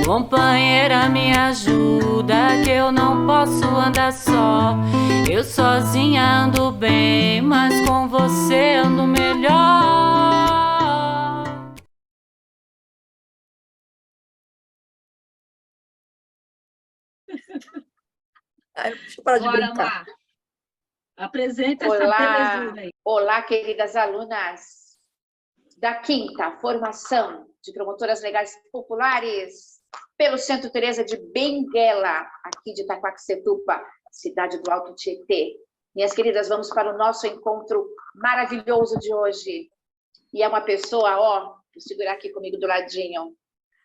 Companheira, me ajuda, que eu não posso andar só. Eu sozinha ando bem, mas com você ando melhor. Deixa eu parar de brincar. Mar. Apresenta Olá, essa belezura aí. Olá, queridas alunas da 5ª Formação de Promotoras Legais Populares pelo Centro Teresa de Benguela, aqui de Itaquaquecetuba, cidade do Alto Tietê. Minhas queridas, vamos para o nosso encontro maravilhoso de hoje. E é uma pessoa, vou segurar aqui comigo do ladinho.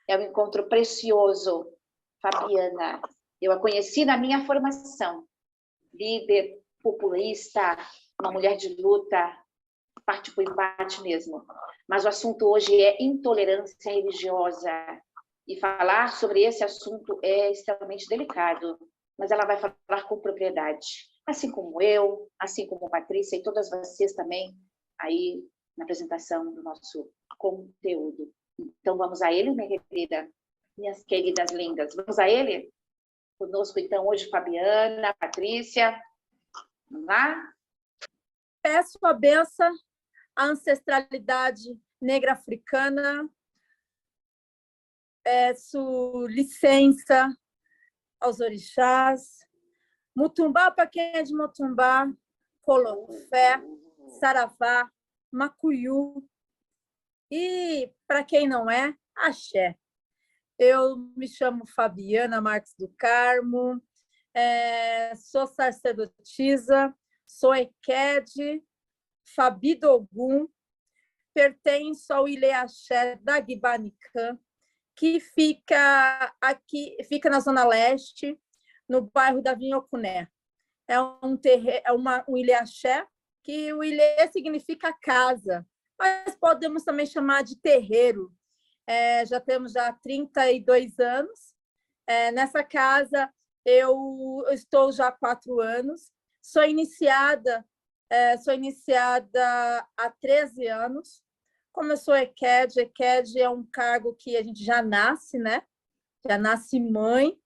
É um encontro precioso. Fabiana, eu a conheci na minha formação. Líder, populista, uma mulher de luta, parte por embate mesmo. Mas o assunto hoje é intolerância religiosa. E falar sobre esse assunto é extremamente delicado, mas ela vai falar com propriedade. Assim como eu, assim como Patrícia e todas vocês também, aí na apresentação do nosso conteúdo. Então, vamos a ele, minha querida, minhas queridas lindas. Vamos a ele? Conosco, então, hoje, Fabiana, Patrícia. Vamos lá? Peço a benção à ancestralidade negra africana, peço licença aos orixás, Mutumbá para quem é de Mutumbá, Colofé, Saravá, Macuyu, e para quem não é, Axé. Eu me chamo Fabiana Marques do Carmo, sou sacerdotisa, sou Ekede, Fabi Dogum, pertenço ao Ilê Axé da Guibanican, que fica na Zona Leste, no bairro da Vinhocuné. É um Ilê Axé, que o Ilê significa casa, mas podemos também chamar de terreiro. Já temos 32 anos. Nessa casa, eu estou já há 4 anos. Sou iniciada há 13 anos. Como eu sou Ekede é um cargo que a gente já nasce, né? Já nasce mãe,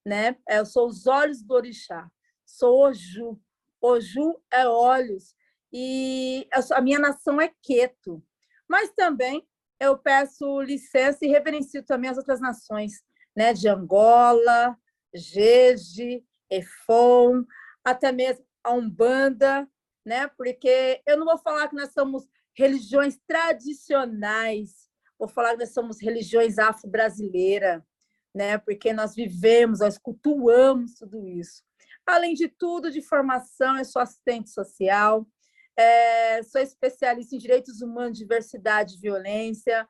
né? Eu sou os olhos do orixá. Sou Oju. Oju é olhos. E a minha nação é Queto. Mas também eu peço licença e reverencio também as outras nações, né? De Angola, Jeje, Efon, até mesmo a Umbanda, né? Porque eu não vou falar que nós somos religiões tradicionais, vou falar que nós somos religiões afro-brasileiras, né? Porque nós vivemos, nós cultuamos tudo isso. Além de tudo, de formação, eu sou assistente social, sou especialista em direitos humanos, diversidade e violência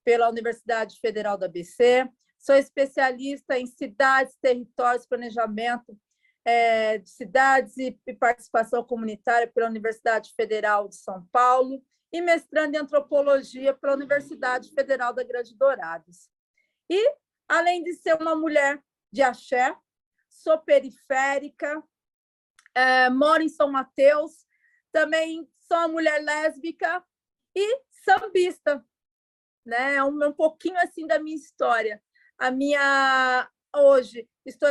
pela Universidade Federal da ABC, sou especialista em cidades, territórios, planejamento de cidades e participação comunitária pela Universidade Federal de São Paulo e mestrando em antropologia pela Universidade Federal da Grande Dourados. E, além de ser uma mulher de axé, sou periférica, moro em São Mateus, também sou uma mulher lésbica e sambista, né? Um pouquinho assim da minha história. Hoje estou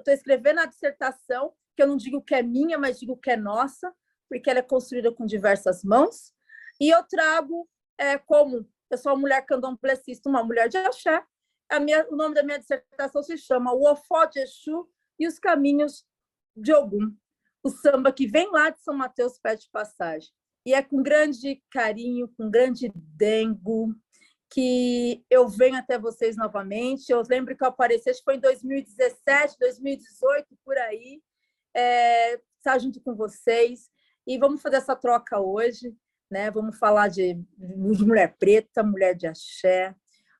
escrevendo a dissertação, que eu não digo que é minha, mas digo que é nossa, porque ela é construída com diversas mãos. E eu trago, como eu sou uma mulher candomblessista, uma mulher de axé, o nome da minha dissertação se chama O Ofó de Exu e os Caminhos de Ogum, o samba que vem lá de São Mateus, pede passagem. E é com grande carinho, com grande dengo, que eu venho até vocês novamente. Eu lembro que eu apareci, acho que foi em 2017, 2018, por aí, estar junto com vocês. E vamos fazer essa troca hoje, né? Vamos falar de mulher preta, mulher de axé,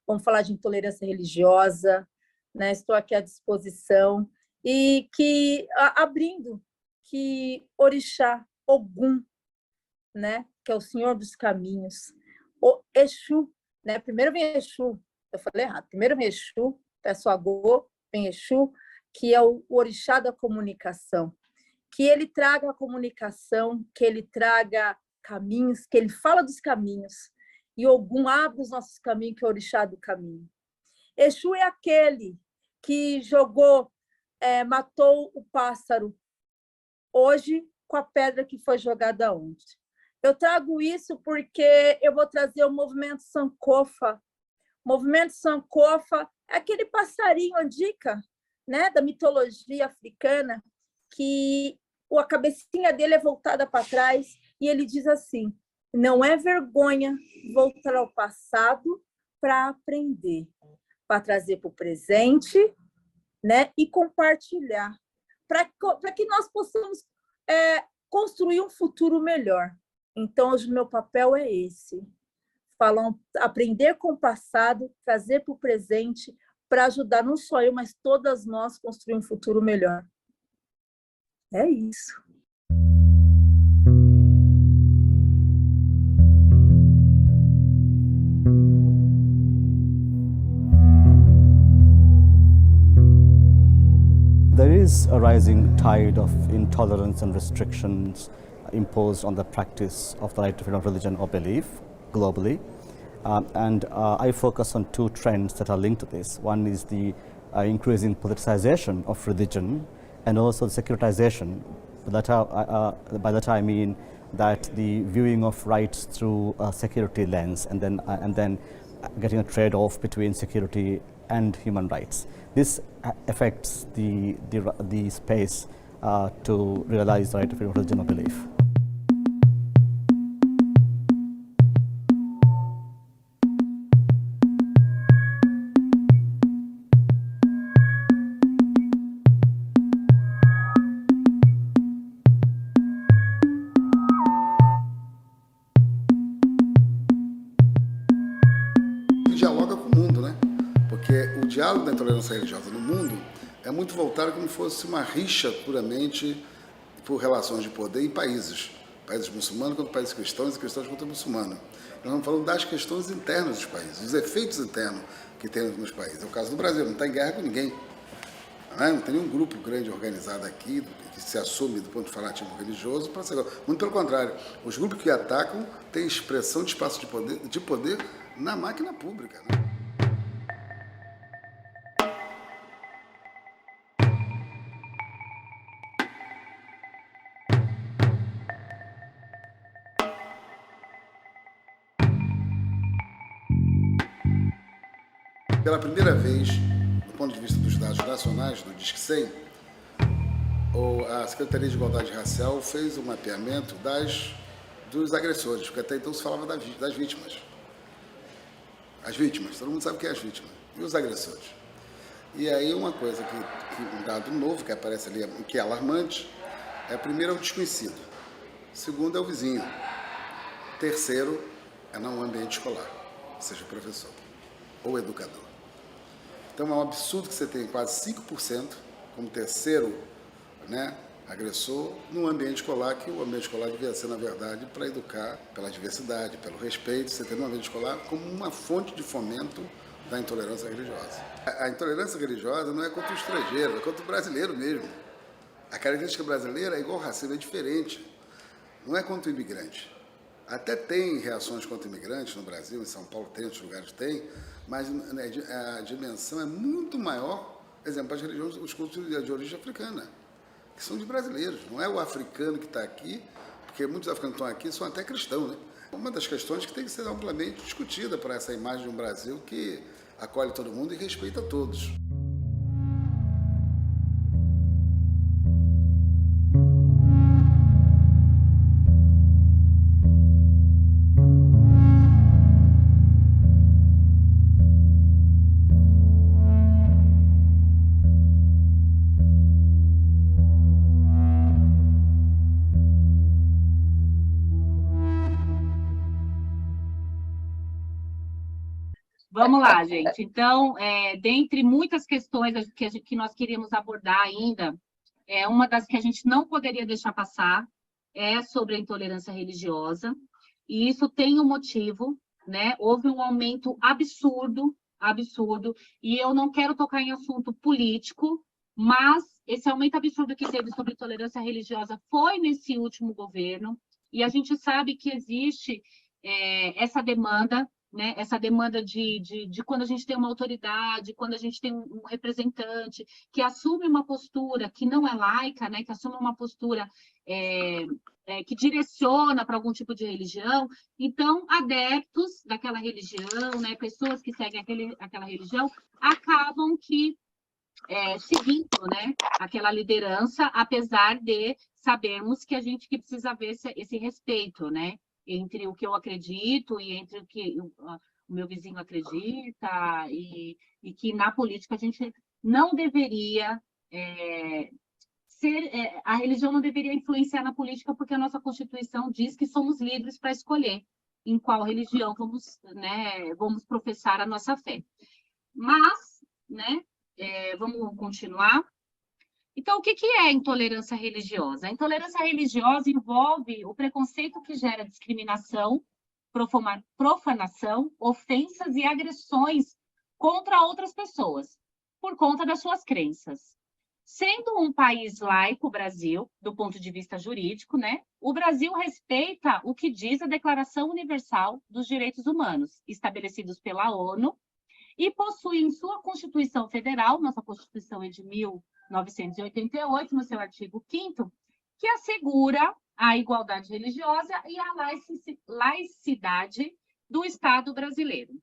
vamos falar de intolerância religiosa, né? Estou aqui à disposição. E abrindo que Orixá, Ogum, né? Que é o Senhor dos Caminhos, o Exu, né? Primeiro vem Exu, eu falei errado, primeiro vem Exu, peço Agô, vem Exu, que é o orixá da comunicação, que ele traga a comunicação, que ele traga caminhos, que ele fala dos caminhos, e Ogum abre os nossos caminhos, que é o orixá do caminho. Exu é aquele que matou o pássaro hoje com a pedra que foi jogada ontem. Eu trago isso porque eu vou trazer o movimento Sankofa. O movimento Sankofa é aquele passarinho, a dica, né, da mitologia africana, que a cabecinha dele é voltada para trás e ele diz assim: não é vergonha voltar ao passado para aprender, para trazer para o presente, né, e compartilhar, para que nós possamos construir um futuro melhor. Então, hoje, o meu papel é esse: aprender com o passado, trazer para o presente, para ajudar não só eu, mas todas nós a construir um futuro melhor. É isso. There is a rising tide of intolerance and restrictions imposed on the practice of the right to freedom of religion or belief globally. I focus on two trends that are linked to this. One is the increasing politicization of religion and also the securitization. By that I mean that the viewing of rights through a security lens and then getting a trade-off between security and human rights. This affects the space to realize the right to freedom of religion or belief. Dialoga com o mundo, né? Porque o diálogo da intolerância religiosa no mundo é muito voltado como se fosse uma rixa puramente por relações de poder em países muçulmanos contra países cristãos e cristãos contra muçulmanos. Nós estamos falando das questões internas dos países, dos efeitos internos que tem nos países. É o caso do Brasil, não está em guerra com ninguém. Não tem nenhum grupo grande organizado aqui que se assume do ponto de fanatismo religioso para ser. Muito pelo contrário, os grupos que atacam têm expressão de espaço de poder na máquina pública, né? Pela primeira vez, do ponto de vista dos dados nacionais, do Disque 100, a Secretaria de Igualdade Racial fez um mapeamento dos agressores, porque até então se falava das vítimas. As vítimas, todo mundo sabe o que é as vítimas. E os agressores? E aí uma coisa um dado novo que aparece ali, que é alarmante, primeiro é o desconhecido, segundo é o vizinho, terceiro é no ambiente escolar, seja o professor ou o educador. Então é um absurdo que você tem quase 5% como terceiro, né, agressor no ambiente escolar, que o ambiente escolar devia ser, na verdade, para educar pela diversidade, pelo respeito, você tem no ambiente escolar como uma fonte de fomento da intolerância religiosa. A intolerância religiosa não é contra o estrangeiro, é contra o brasileiro mesmo. A característica brasileira é igual ao racismo, é diferente. Não é contra o imigrante. Até tem reações contra imigrantes no Brasil, em São Paulo tem, em outros lugares tem, mas a dimensão é muito maior, por exemplo, as religiões, os cultos de origem africana, que são de brasileiros, não é o africano que está aqui, porque muitos africanos que estão aqui são até cristãos, né? Uma das questões que tem que ser amplamente discutida para essa imagem de um Brasil que acolhe todo mundo e respeita todos. Vamos lá, gente. Então, dentre muitas questões que nós queríamos abordar ainda, uma das que a gente não poderia deixar passar é sobre a intolerância religiosa, e isso tem um motivo, né? Houve um aumento absurdo, e eu não quero tocar em assunto político, mas esse aumento absurdo que teve sobre intolerância religiosa foi nesse último governo, e a gente sabe que existe essa demanda né, essa demanda de quando a gente tem uma autoridade, quando a gente tem um representante que assume uma postura que não é laica, né, que assume uma postura que direciona para algum tipo de religião, então adeptos daquela religião, né, pessoas que seguem aquela religião, acabam que seguindo, né, aquela liderança, apesar de sabermos que a gente que precisa ver esse respeito, né, entre o que eu acredito e entre o que o meu vizinho acredita, e que na política a gente não deveria a religião não deveria influenciar na política, porque a nossa Constituição diz que somos livres para escolher em qual religião vamos professar a nossa fé. Mas, né, vamos continuar. Então, o que é intolerância religiosa? A intolerância religiosa envolve o preconceito que gera discriminação, profanação, ofensas e agressões contra outras pessoas, por conta das suas crenças. Sendo um país laico, o Brasil, do ponto de vista jurídico, né, o Brasil respeita o que diz a Declaração Universal dos Direitos Humanos, estabelecidos pela ONU, e possui em sua Constituição Federal, nossa Constituição é de 1988, no seu artigo 5º, que assegura a igualdade religiosa e a laicidade do Estado brasileiro.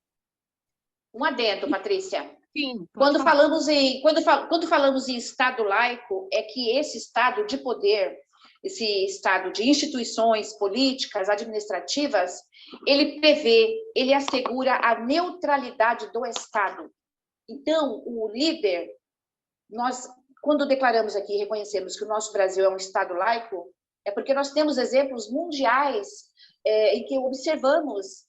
Um adendo, Patrícia. Sim. Quando falamos em Estado laico, é que esse Estado de poder, esse Estado de instituições políticas, administrativas, ele prevê, ele assegura a neutralidade do Estado. Então, o líder, nós, quando declaramos aqui e reconhecemos que o nosso Brasil é um Estado laico, é porque nós temos exemplos mundiais em que observamos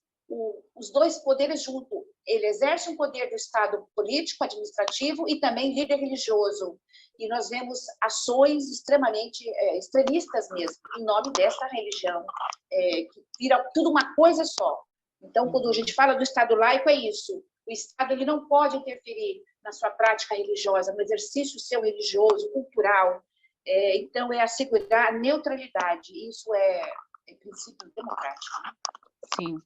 os dois poderes juntos. Ele exerce um poder do Estado político, administrativo e também líder religioso. E nós vemos ações extremamente extremistas mesmo, em nome dessa religião, que vira tudo uma coisa só. Então, quando a gente fala do Estado laico, é isso. O Estado ele não pode interferir na sua prática religiosa, no exercício seu religioso, cultural. Então, é assegurar a neutralidade. Isso é princípio democrático. Sim.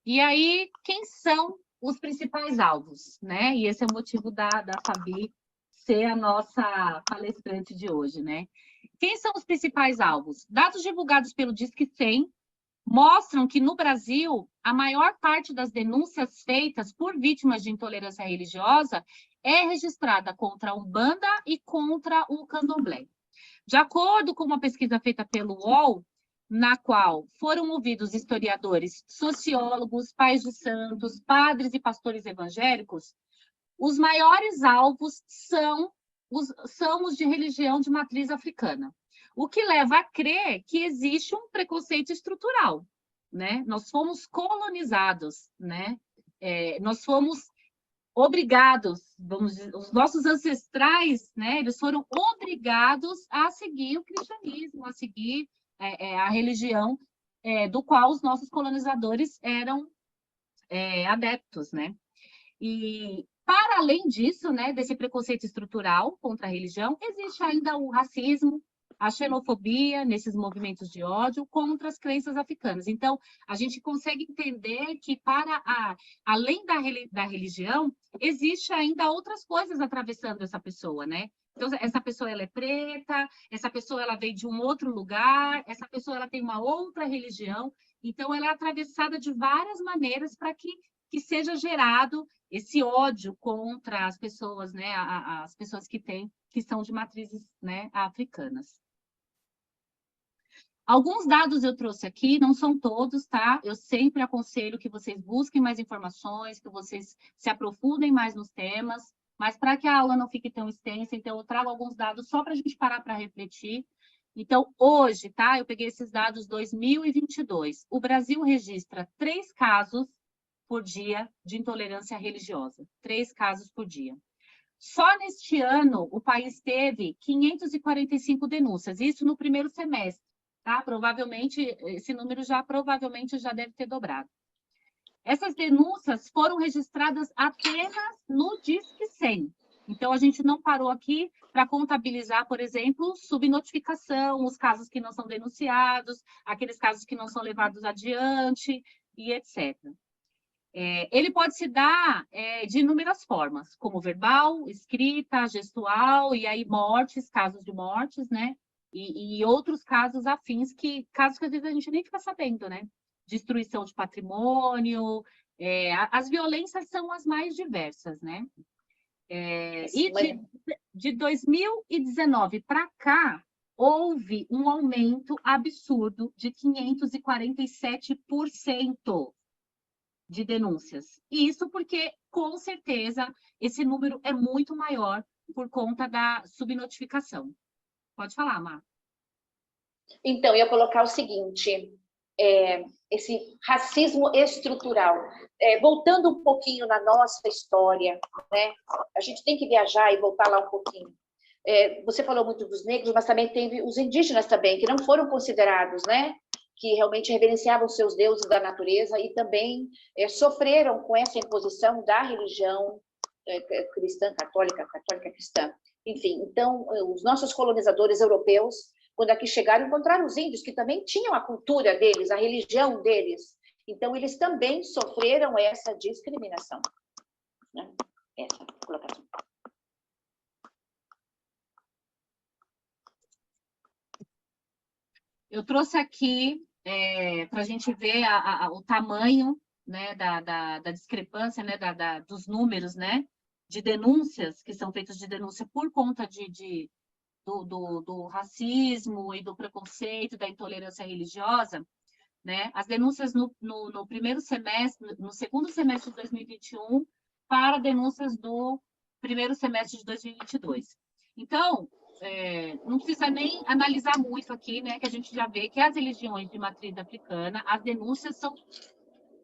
E aí, quem são os principais alvos, né? E esse é o motivo da Fabi ser a nossa palestrante de hoje, né? Quem são os principais alvos? Dados divulgados pelo Disque 100 mostram que, no Brasil, a maior parte das denúncias feitas por vítimas de intolerância religiosa é registrada contra a Umbanda e contra o Candomblé. De acordo com uma pesquisa feita pelo UOL, na qual foram ouvidos historiadores, sociólogos, pais de santos, padres e pastores evangélicos, os maiores alvos são os de religião de matriz africana, o que leva a crer que existe um preconceito estrutural, né? Nós fomos colonizados, né? Nós fomos obrigados, vamos dizer, os nossos ancestrais, né? Eles foram obrigados a seguir o cristianismo, a seguir a religião do qual os nossos colonizadores eram adeptos, né? E, para além disso, né, desse preconceito estrutural contra a religião, existe ainda o racismo, a xenofobia nesses movimentos de ódio contra as crenças africanas. Então, a gente consegue entender que, além da religião, existe ainda outras coisas atravessando essa pessoa, né? Então, essa pessoa ela é preta, essa pessoa ela veio de um outro lugar, essa pessoa ela tem uma outra religião. Então, ela é atravessada de várias maneiras para que seja gerado esse ódio contra as pessoas, né? As pessoas que são de matrizes, né, africanas. Alguns dados eu trouxe aqui, não são todos, tá? Eu sempre aconselho que vocês busquem mais informações, que vocês se aprofundem mais nos temas. Mas para que a aula não fique tão extensa, então eu trago alguns dados só para a gente parar para refletir. Então, hoje, tá? Eu peguei esses dados 2022. O Brasil registra 3 casos por dia de intolerância religiosa. 3 casos por dia. Só neste ano, o país teve 545 denúncias. Isso no primeiro semestre, tá? Provavelmente, esse número provavelmente já deve ter dobrado. Essas denúncias foram registradas apenas no Disque 100. Então, a gente não parou aqui para contabilizar, por exemplo, subnotificação, os casos que não são denunciados, aqueles casos que não são levados adiante. e etc. Ele pode se dar de inúmeras formas, como verbal, escrita, gestual, e aí mortes, casos de mortes, né? E outros casos afins, casos que às vezes a gente nem fica sabendo, né? Destruição de patrimônio, as violências são as mais diversas, né? E de 2019 para cá, houve um aumento absurdo de 547% de denúncias. E isso porque, com certeza, esse número é muito maior por conta da subnotificação. Pode falar, Má. Então, eu ia colocar o seguinte, esse racismo estrutural. Voltando um pouquinho na nossa história, né? A gente tem que viajar e voltar lá um pouquinho. Você falou muito dos negros, mas também teve os indígenas também, que não foram considerados, né? Que realmente reverenciavam seus deuses da natureza e também sofreram com essa imposição da religião cristã, católica cristã. Enfim, então, os nossos colonizadores europeus, quando aqui chegaram, encontraram os índios, que também tinham a cultura deles, a religião deles. Então, eles também sofreram essa discriminação. Né? Essa colocação. Eu trouxe aqui para a gente ver o tamanho, né, da discrepância, né, dos números, né, de denúncias que são feitas de denúncia por conta do racismo e do preconceito, da intolerância religiosa, né? As denúncias no primeiro semestre, no segundo semestre de 2021, para denúncias do primeiro semestre de 2022. Então, não precisa nem analisar muito aqui, né? Que a gente já vê que as religiões de matriz africana, as denúncias são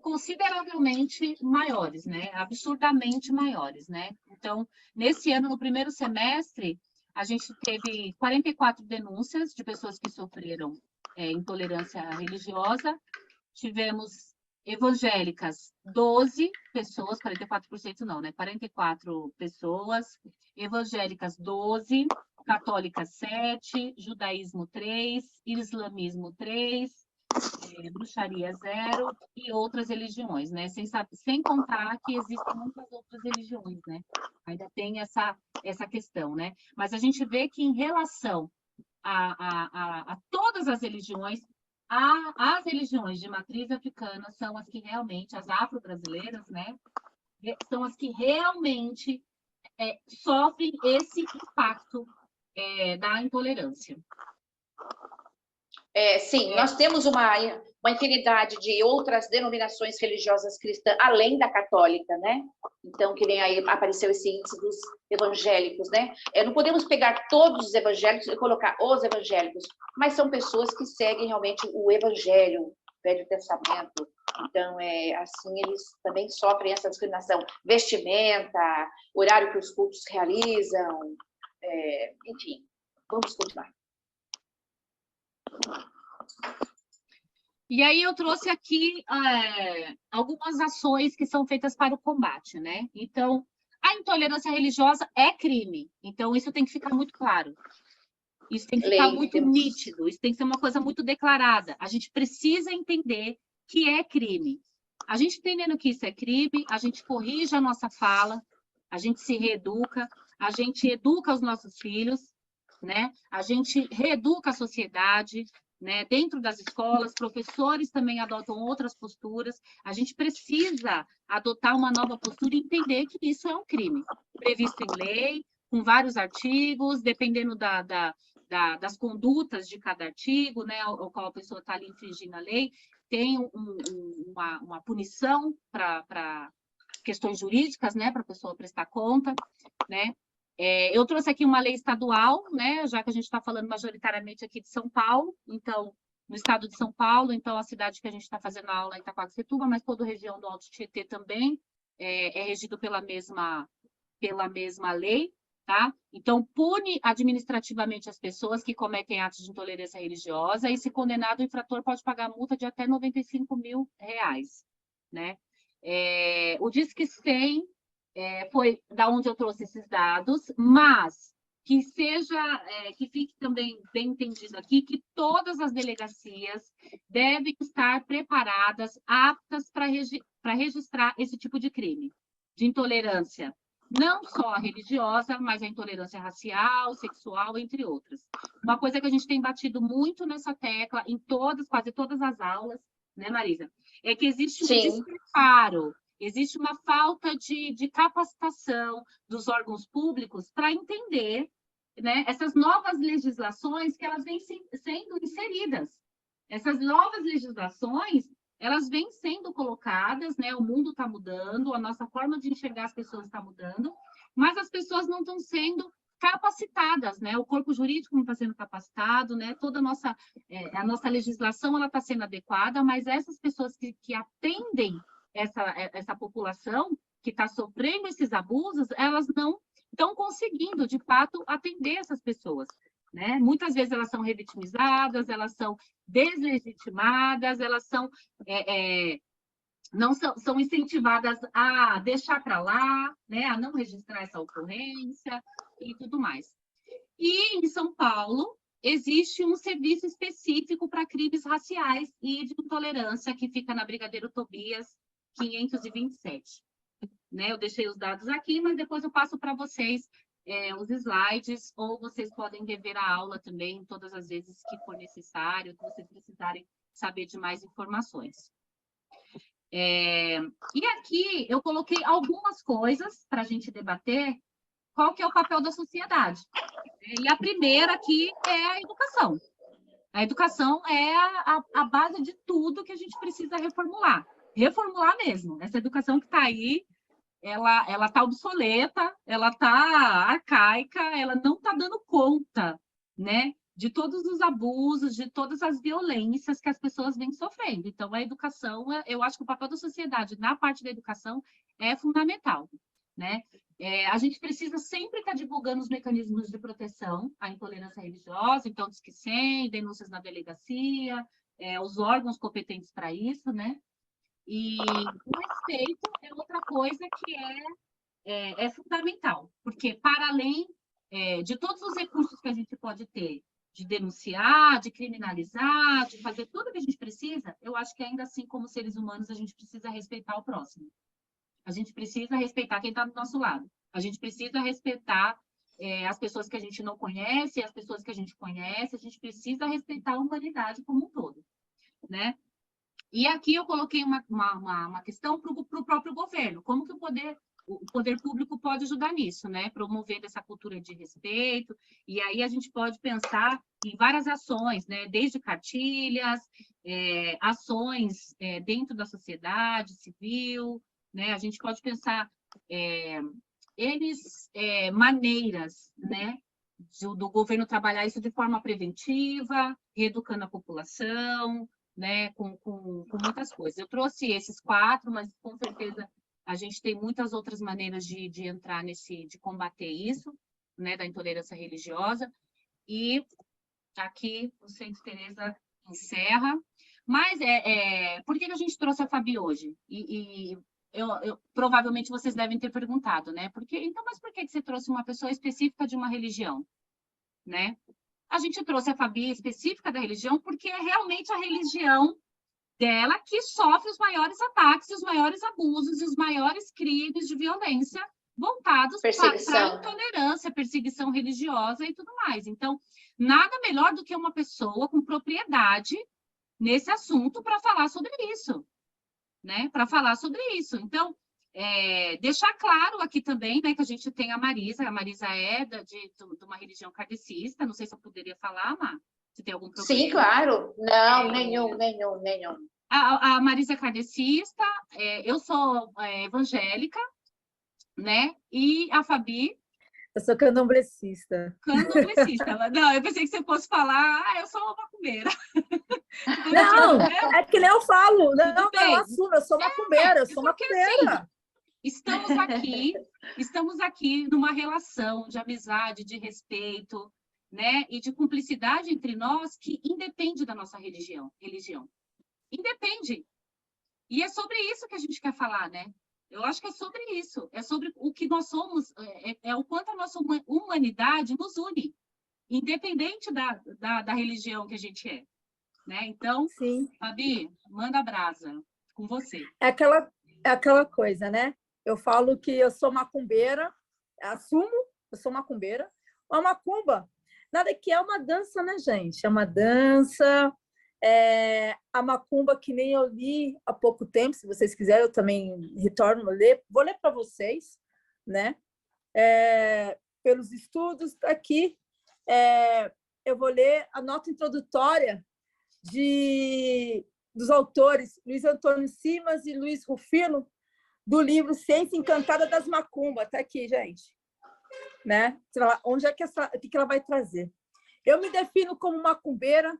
consideravelmente maiores, né? Absurdamente maiores, né? Então, nesse ano, no primeiro semestre, a gente teve 44 denúncias de pessoas que sofreram intolerância religiosa. Tivemos evangélicas, 12 pessoas, 44% não, né? 44 pessoas. Evangélicas, 12. Católicas, 7. Judaísmo, 3. Islamismo, 3. Bruxaria, 0. E outras religiões, né? Sem contar que existem muitas outras religiões, né? Ainda tem essa questão, né? Mas a gente vê que em relação a todas as religiões, as religiões de matriz africana são as que realmente, as afro-brasileiras, né? São as que realmente sofrem esse impacto da intolerância. Sim, nós temos uma infinidade de outras denominações religiosas cristãs, além da católica, né? Então, que nem aí apareceu esse índice dos evangélicos, né? Não podemos pegar todos os evangélicos e colocar os evangélicos, mas são pessoas que seguem realmente o evangelho, o Velho Testamento. Então, assim, eles também sofrem essa discriminação. Vestimenta, horário que os cultos realizam, enfim, vamos continuar. E aí eu trouxe aqui algumas ações que são feitas para o combate, né? Então, a intolerância religiosa é crime. Então, isso tem que ficar muito claro. Isso tem que ficar muito nítido. Isso tem que ser uma coisa muito declarada. A gente precisa entender que é crime. A gente entendendo que isso é crime, a gente corrige a nossa fala, a gente se reeduca, a gente educa os nossos filhos, né? A gente reeduca a sociedade, né? Dentro das escolas, professores também adotam outras posturas. A gente precisa adotar uma nova postura e entender que isso é um crime, previsto em lei, com vários artigos, dependendo das condutas de cada artigo, né? O qual a pessoa está ali infringindo a lei, tem uma punição para questões jurídicas, né? Para a pessoa prestar conta, né? Eu trouxe aqui uma lei estadual, né, já que a gente está falando majoritariamente aqui de São Paulo, então, no estado de São Paulo, então, a cidade que a gente está fazendo a aula é Itaquaquecetuba, mas toda a região do Alto Tietê também é regido pela mesma lei, tá? Então, pune administrativamente as pessoas que cometem atos de intolerância religiosa e, se condenado, o infrator pode pagar multa de até R$95 mil, né? O Disque 100 foi da onde eu trouxe esses dados, mas que que fique também bem entendido aqui, que todas as delegacias devem estar preparadas, aptas para registrar esse tipo de crime, de intolerância, não só religiosa, mas a intolerância racial, sexual, entre outras. Uma coisa que a gente tem batido muito nessa tecla em quase todas as aulas, né, Marisa? É que existe um despreparo, existe uma falta de capacitação dos órgãos públicos para entender, né, essas novas legislações que elas vêm sendo inseridas. Essas novas legislações, elas vêm sendo colocadas, né, o mundo está mudando, a nossa forma de enxergar as pessoas está mudando, mas as pessoas não estão sendo capacitadas, né? O corpo jurídico não está sendo capacitado, né? Toda a nossa legislação ela está sendo adequada, mas essas pessoas que atendem essa população que está sofrendo esses abusos, elas não estão conseguindo, de fato, atender essas pessoas, né? Muitas vezes elas são revitimizadas, elas são deslegitimadas, elas não são incentivadas a deixar para lá, né? A não registrar essa ocorrência e tudo mais. E em São Paulo existe um serviço específico para crimes raciais e de intolerância que fica na Brigadeiro Tobias 527. Né? Eu deixei os dados aqui, mas depois eu passo para vocês os slides, ou vocês podem rever a aula também todas as vezes que for necessário, que vocês precisarem saber de mais informações. E aqui eu coloquei algumas coisas para a gente debater qual que é o papel da sociedade. E a primeira aqui é a educação. A educação é a base de tudo que a gente precisa reformular. Reformular mesmo. Essa educação que está aí, ela está obsoleta, ela está arcaica, ela não está dando conta, né, de todos os abusos, de todas as violências que as pessoas vêm sofrendo. Então, a educação, eu acho que o papel da sociedade na parte da educação é fundamental, né? A gente precisa sempre estar divulgando os mecanismos de proteção à intolerância religiosa, então, Disque 100, denúncias na delegacia, os órgãos competentes para isso, né? E o respeito é outra coisa que é fundamental, porque para além de todos os recursos que a gente pode ter, de denunciar, de criminalizar, de fazer tudo que a gente precisa, eu acho que ainda assim, como seres humanos, a gente precisa respeitar o próximo. A gente precisa respeitar quem está do nosso lado. A gente precisa respeitar as pessoas que a gente não conhece, as pessoas que a gente conhece, a gente precisa respeitar a humanidade como um todo, né? E aqui eu coloquei uma questão para o próprio governo. Como que o poder público pode ajudar nisso, né? Promovendo essa cultura de respeito. E aí a gente pode pensar em várias ações, né? Desde cartilhas, ações dentro da sociedade civil, né? A gente pode pensar maneiras, né? Do governo trabalhar isso de forma preventiva, reeducando a população, né, com muitas coisas. Eu trouxe esses 4, mas com certeza a gente tem muitas outras maneiras de entrar de combater isso, né, da intolerância religiosa. E aqui o Centro Teresa encerra. Mas por que a gente trouxe a Fabi hoje? Provavelmente vocês devem ter perguntado, né? Mas por que você trouxe uma pessoa específica de uma religião, né? A gente trouxe a Fabi específica da religião porque é realmente a religião dela que sofre os maiores ataques, os maiores abusos e os maiores crimes de violência voltados para a intolerância, perseguição religiosa e tudo mais. Então, nada melhor do que uma pessoa com propriedade nesse assunto para falar sobre isso, né? Para falar sobre isso. Então, deixar claro aqui também, né, que a gente tem a Marisa é de uma religião kardecista, não sei se eu poderia falar, Má, se tem algum problema. Sim, claro. Não, nenhum. A Marisa é kardecista, eu sou evangélica, né, e a Fabi... Eu sou candomblecista. Candomblecista. Não, eu pensei que você fosse falar, eu sou uma macumbeira. Não, é que nem eu falo. Não, eu assumo, eu sou macumbeira, eu sou macumbeira. Assim, estamos aqui numa relação de amizade, de respeito, né, e de cumplicidade entre nós que independe da nossa religião. Independe. E é sobre isso que a gente quer falar, né? Eu acho que é sobre isso, é sobre o que nós somos, é o quanto a nossa humanidade nos une, independente da religião que a gente é, né? Então, Sim. Fabi, manda brasa, com você. É aquela coisa, né? Eu falo que eu sou macumbeira, assumo, eu sou macumbeira. A macumba, nada que é uma dança, né, gente? É uma dança. A macumba, que nem eu li há pouco tempo, se vocês quiserem, eu também retorno a ler. Vou ler para vocês, né? Pelos estudos aqui, eu vou ler a nota introdutória dos autores Luiz Antônio Simas e Luiz Rufino, do livro Ciência Encantada das Macumba. Está aqui, gente. Né? Onde é que o que ela vai trazer? Eu me defino como macumbeira,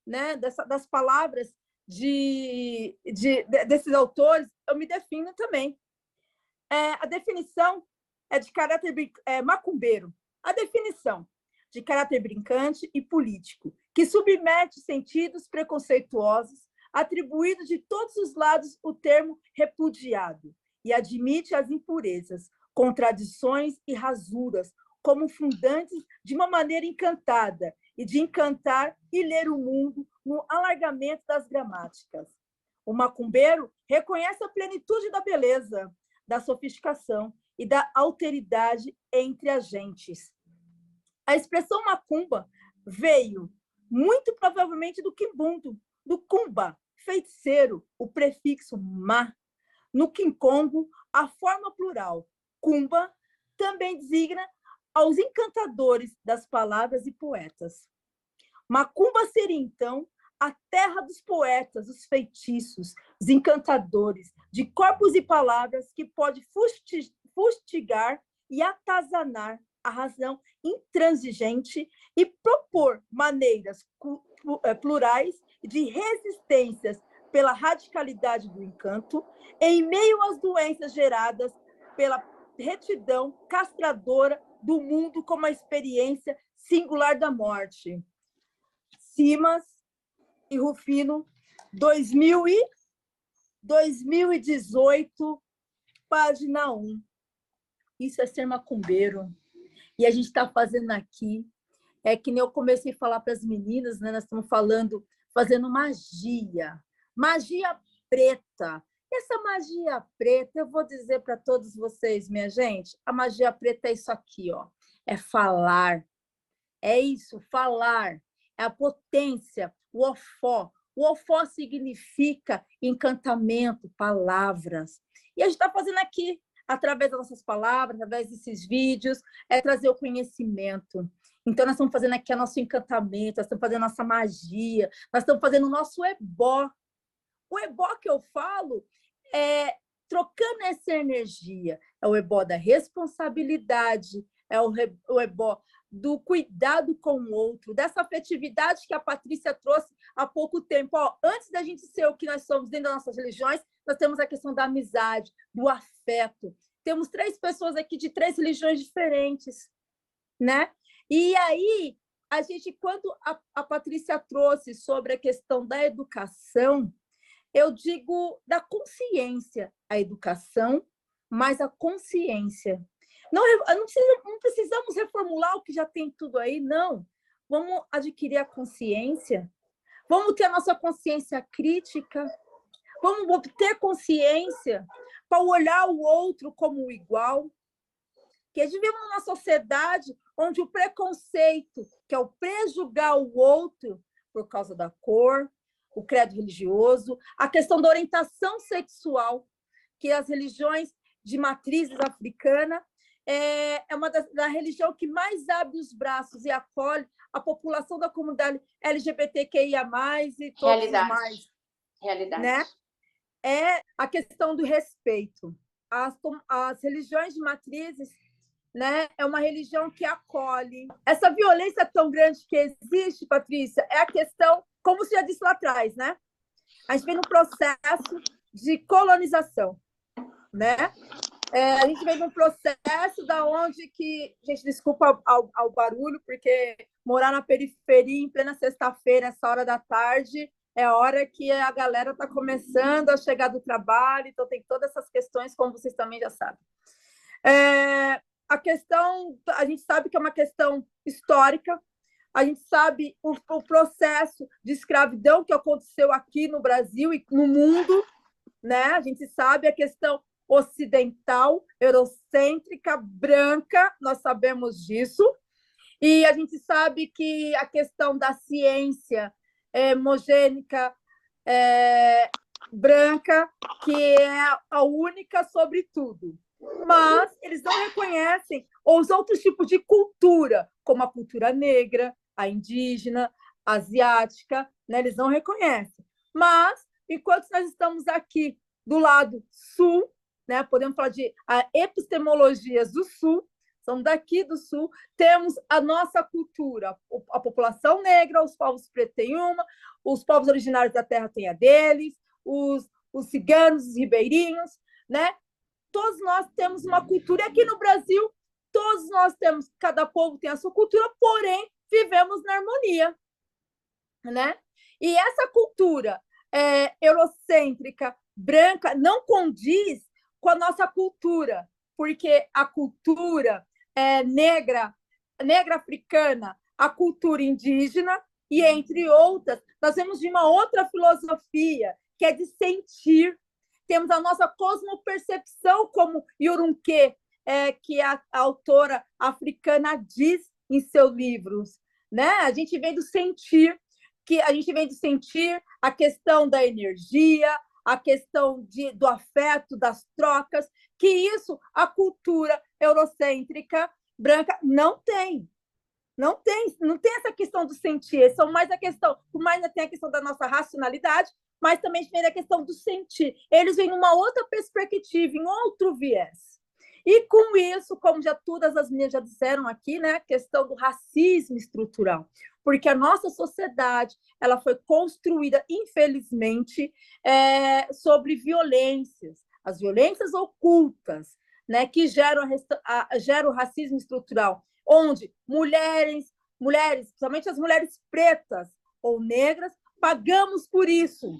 né? Das palavras desses autores, eu me defino também. A definição é de caráter macumbeiro. A definição de caráter brincante e político, que submete sentidos preconceituosos, atribuído de todos os lados o termo repudiado, e admite as impurezas, contradições e rasuras como fundantes de uma maneira encantada e de encantar e ler o mundo no alargamento das gramáticas. O macumbeiro reconhece a plenitude da beleza, da sofisticação e da alteridade entre as gentes. A expressão macumba veio muito provavelmente do quimbundo, do cumba, feiticeiro, o prefixo ma. No quincongo, a forma plural, cumba, também designa aos encantadores das palavras e poetas. Macumba seria, então, a terra dos poetas, os feitiços, os encantadores, de corpos e palavras que pode fustigar e atazanar a razão intransigente e propor maneiras plurais de resistências pela radicalidade do encanto, em meio às doenças geradas pela retidão castradora do mundo como a experiência singular da morte. Simas e Rufino, 2018, página 1. Isso é ser macumbeiro. E a gente está fazendo aqui, que nem eu comecei a falar para as meninas, né? Nós estamos fazendo magia preta. Essa magia preta, eu vou dizer para todos vocês, minha gente, a magia preta é isso aqui, ó. É falar. É isso, falar. É a potência, o ofó. O ofó significa encantamento, palavras. E a gente está fazendo aqui, através das nossas palavras, através desses vídeos, trazer o conhecimento. Então, nós estamos fazendo aqui o nosso encantamento, nós estamos fazendo a nossa magia, nós estamos fazendo o nosso ebó. O ebó que eu falo é trocando essa energia. É o ebó da responsabilidade, é o ebó do cuidado com o outro, dessa afetividade que a Patrícia trouxe há pouco tempo. Ó, antes da gente ser o que nós somos dentro das nossas religiões, nós temos a questão da amizade, do afeto. Temos 3 pessoas aqui de 3 religiões diferentes, né? E aí, a gente, quando a Patrícia trouxe sobre a questão da educação, eu digo da consciência, a educação, mas a consciência. Não precisamos reformular o que já tem tudo aí, não. Vamos adquirir a consciência, vamos ter a nossa consciência crítica, vamos ter consciência para olhar o outro como igual. Que vivemos numa sociedade onde o preconceito, que é o prejulgar o outro por causa da cor, o credo religioso, a questão da orientação sexual, que as religiões de matrizes africana é uma da religião que mais abre os braços e acolhe a população da comunidade LGBTQIA+, e todos os mais. Realidade. Né? É a questão do respeito. As religiões de matrizes, né, é uma religião que acolhe. Essa violência tão grande que existe, Patrícia, é a questão, como você já disse lá atrás, né? A gente vem num processo de colonização, né? A gente vem num processo da onde que... Gente, desculpa ao barulho, porque morar na periferia em plena sexta-feira, essa hora da tarde, é a hora que a galera está começando a chegar do trabalho, então tem todas essas questões, como vocês também já sabem. A questão, a gente sabe que é uma questão histórica, a gente sabe o processo de escravidão que aconteceu aqui no Brasil e no mundo, né? A gente sabe a questão ocidental, eurocêntrica, branca, nós sabemos disso, e a gente sabe que a questão da ciência hemogênica, branca, que é a única sobre tudo. Mas eles não reconhecem os outros tipos de cultura, como a cultura negra, a indígena, a asiática, né? Eles não reconhecem. Mas, enquanto nós estamos aqui do lado sul, né? Podemos falar de epistemologias do sul, são daqui do sul, temos a nossa cultura, a população negra, os povos pretos têm uma, os povos originários da terra têm a deles, os ciganos, os ribeirinhos, né? Todos nós temos uma cultura, e aqui no Brasil, todos nós temos, cada povo tem a sua cultura, porém, vivemos na harmonia, né? E essa cultura eurocêntrica, branca, não condiz com a nossa cultura, porque a cultura negra africana, a cultura indígena, e entre outras, nós temos de uma outra filosofia, que é de sentir. Temos a nossa cosmopercepção, como Yurunque, que a autora africana diz em seus livros, né? A gente vem do sentir, a questão da energia, a questão do afeto, das trocas, que isso a cultura eurocêntrica branca não tem. Não tem essa questão do sentir, são mais a questão, por mais tem a questão da nossa racionalidade, mas também vem a questão do sentir. Eles vêm numa outra perspectiva, em outro viés. E com isso, como já todas as meninas já disseram aqui, né, a questão do racismo estrutural, porque a nossa sociedade ela foi construída, infelizmente, sobre violências, as violências ocultas, né, que geram o racismo estrutural, onde mulheres, principalmente as mulheres pretas ou negras, pagamos por isso,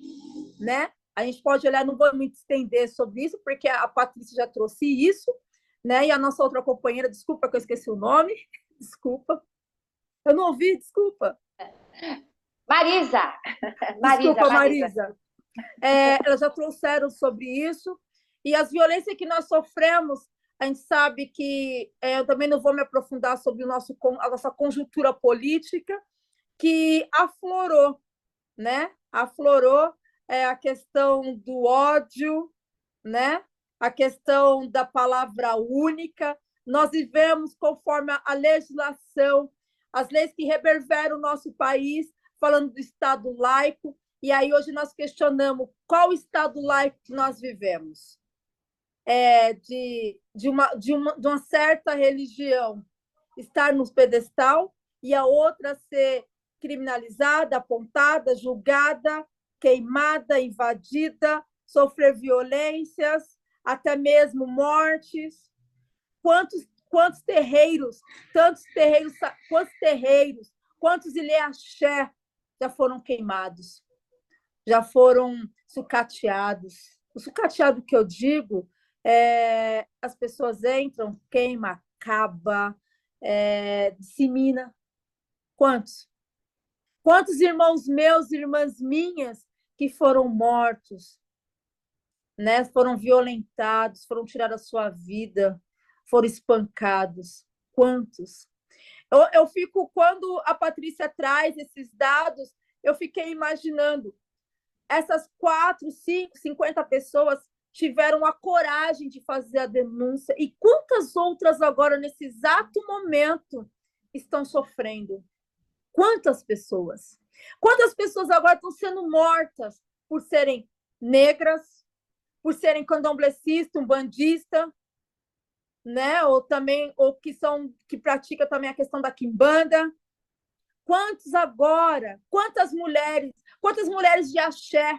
né? A gente pode olhar, não vou me estender sobre isso, porque a Patrícia já trouxe isso, né? E a nossa outra companheira, desculpa que eu esqueci o nome, desculpa. Eu não ouvi, desculpa. Marisa. Desculpa, Marisa. Elas já trouxeram sobre isso. E as violências que nós sofremos, a gente sabe que eu também não vou me aprofundar sobre a nossa conjuntura política, que aflorou, né? Aflorou a questão do ódio, né? A questão da palavra única. Nós vivemos conforme a legislação, as leis que reverberam o nosso país, falando do Estado laico, e aí hoje nós questionamos qual Estado laico que nós vivemos. De uma certa religião estar no pedestal e a outra ser criminalizada, apontada, julgada, queimada, invadida, sofrer violências, até mesmo mortes. Quantos terreiros, quantos ilê-axé já foram queimados, já foram sucateados. O sucateado que eu digo as pessoas entram, queima, acaba, dissemina. Quantos? Quantos irmãos meus, irmãs minhas que foram mortos, né? Foram violentados, foram tirar a sua vida, foram espancados. Quantos? Eu fico, quando a Patrícia traz esses dados, eu fiquei imaginando, essas 4, 5, 50 pessoas tiveram a coragem de fazer a denúncia, e quantas outras agora, nesse exato momento, estão sofrendo? Quantas pessoas? Quantas pessoas agora estão sendo mortas por serem negras, por serem candomblecistas, umbandista, né? Ou que pratica também a questão da quimbanda? Quantos agora? Quantas mulheres de axé,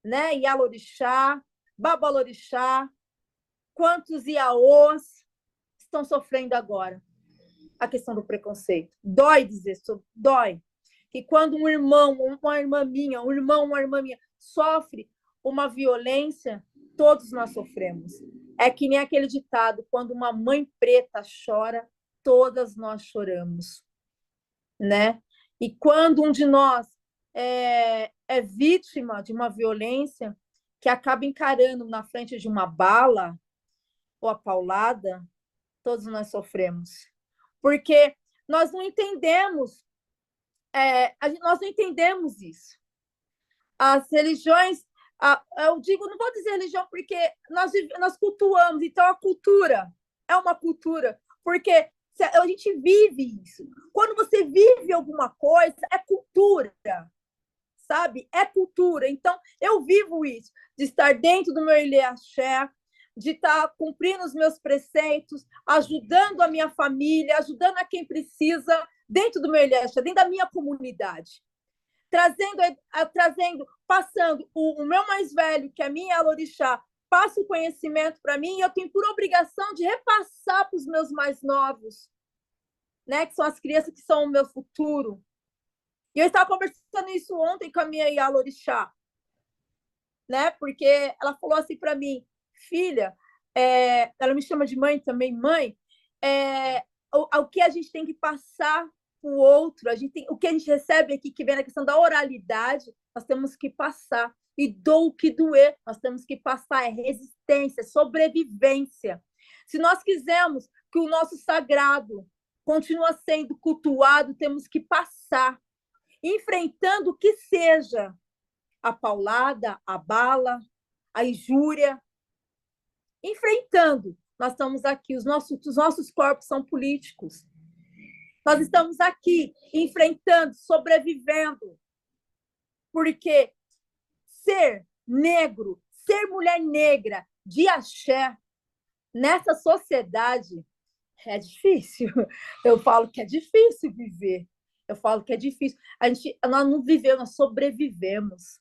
né? Ialorixá, Babalorixá, quantos iaôs estão sofrendo agora? A questão do preconceito. Dói dizer, dói. que quando um irmão, uma irmã minha, um irmão, uma irmã minha sofre uma violência, todos nós sofremos. É que nem aquele ditado, quando uma mãe preta chora, todas nós choramos, né? E quando um de nós é vítima de uma violência que acaba encarando na frente de uma bala ou a paulada, todos nós sofremos. Porque nós não entendemos, nós não entendemos isso. As religiões, eu digo, não vou dizer religião porque nós cultuamos, então a cultura é uma cultura, porque a gente vive isso. Quando você vive alguma coisa, é cultura, sabe? É cultura. Então, eu vivo isso, de estar dentro do meu Ilê Axé, de estar cumprindo os meus preceitos, ajudando a minha família, ajudando a quem precisa, dentro do meu Ilê Axé, dentro da minha comunidade. Passando o meu mais velho, que é a minha Alorixá, passa o conhecimento para mim e eu tenho por obrigação de repassar para os meus mais novos, né? Que são as crianças que são o meu futuro. E eu estava conversando isso ontem com a minha Alorixá, né? Porque ela falou assim para mim, filha, ela me chama de mãe também, mãe, o que a gente tem que passar para o outro, o que a gente recebe aqui, que vem na questão da oralidade, nós temos que passar. E dou o que doer, nós temos que passar, é resistência, sobrevivência. Se nós quisermos que o nosso sagrado continue sendo cultuado, temos que passar, enfrentando o que seja, a paulada, a bala, a injúria, enfrentando. Nós estamos aqui, os nossos corpos são políticos. Nós estamos aqui enfrentando, sobrevivendo, porque ser negro, ser mulher negra de axé, nessa sociedade, é difícil. Eu falo que é difícil viver. Eu falo que é difícil. Nós não vivemos, nós sobrevivemos.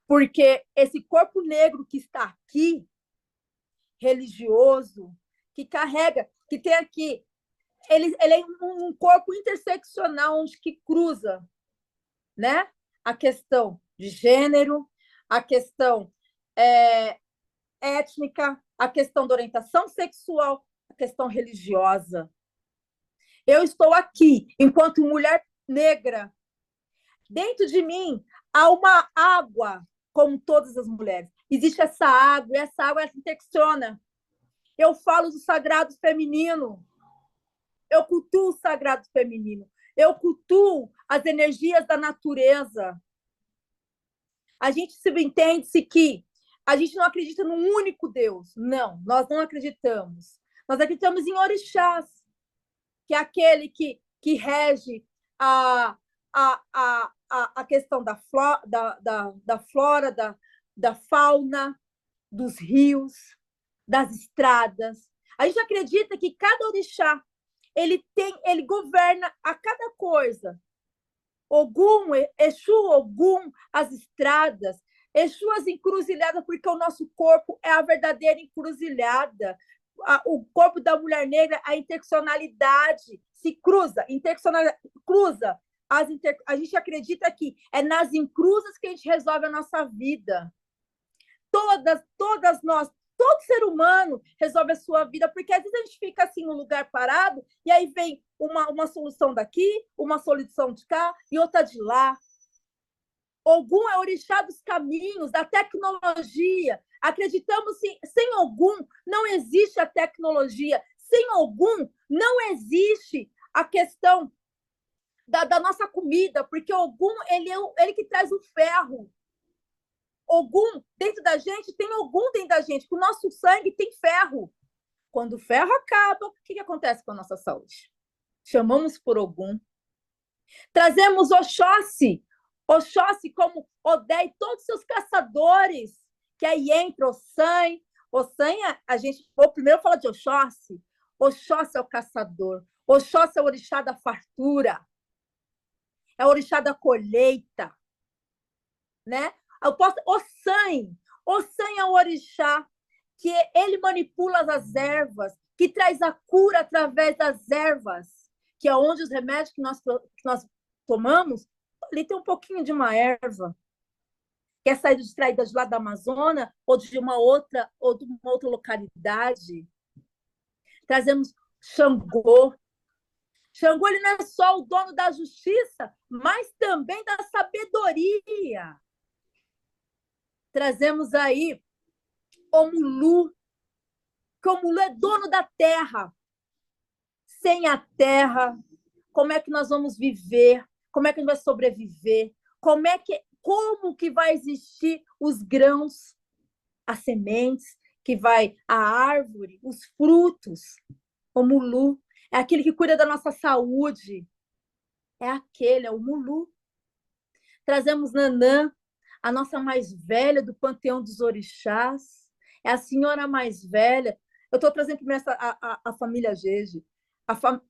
Porque esse corpo negro que está aqui, religioso, que carrega, que tem aqui, ele é um corpo interseccional, onde que cruza, né? A questão de gênero, a questão étnica, a questão da orientação sexual, a questão religiosa. Eu estou aqui, enquanto mulher negra. Dentro de mim há uma água, como todas as mulheres. Existe essa água, e essa água ela intersecciona. Eu falo do sagrado feminino. Eu cultuo o sagrado feminino. Eu cultuo as energias da natureza. A gente subentende-se que a gente não acredita num único Deus. Não, nós não acreditamos. Nós acreditamos em orixás, que é aquele que rege a questão da flora, da fauna, dos rios, das estradas. A gente acredita que cada orixá ele governa a cada coisa. Ogum, Exu, Ogum, as estradas, Exu, as encruzilhadas, porque o nosso corpo é a verdadeira encruzilhada. O corpo da mulher negra, a interseccionalidade se cruza, cruza. A gente acredita que é nas encruzas que a gente resolve a nossa vida. Todas nós, todo ser humano resolve a sua vida, porque às vezes a gente fica assim no lugar parado e aí vem uma solução daqui, uma solução de cá e outra de lá. Ogum é orixá dos caminhos, da tecnologia. Acreditamos que sem Ogum não existe a tecnologia. Sem Ogum não existe a questão da nossa comida, porque Ogum ele que traz o ferro. Ogum dentro da gente, tem Ogum dentro da gente, que o nosso sangue tem ferro. Quando o ferro acaba, o que acontece com a nossa saúde? Chamamos por Ogum. Trazemos Oxóssi como Odé e todos os seus caçadores, que aí entra Ossan. Ossan, a gente vou primeiro falar de Oxóssi. Oxóssi é o caçador. Oxóssi é o orixá da fartura. É o orixá da colheita. Né? Ossan é o orixá que ele manipula as ervas, que traz a cura através das ervas, que é onde os remédios que nós tomamos Ali tem um pouquinho de uma erva. Quer sair distraída de lá da Amazônia ou de uma outra localidade? Trazemos Xangô. Xangô, ele não é só o dono da justiça, mas também da sabedoria. Trazemos aí Omulu, que Omulu é dono da terra. Sem a terra, como é que nós vamos viver? Como é que a gente vai sobreviver? Como que vai existir os grãos, as sementes, que vai a árvore, os frutos? O Mulu é aquele que cuida da nossa saúde. É o Mulu. Trazemos Nanã, a nossa mais velha do panteão dos orixás. É a senhora mais velha. Eu estou trazendo primeiro a família Jeje,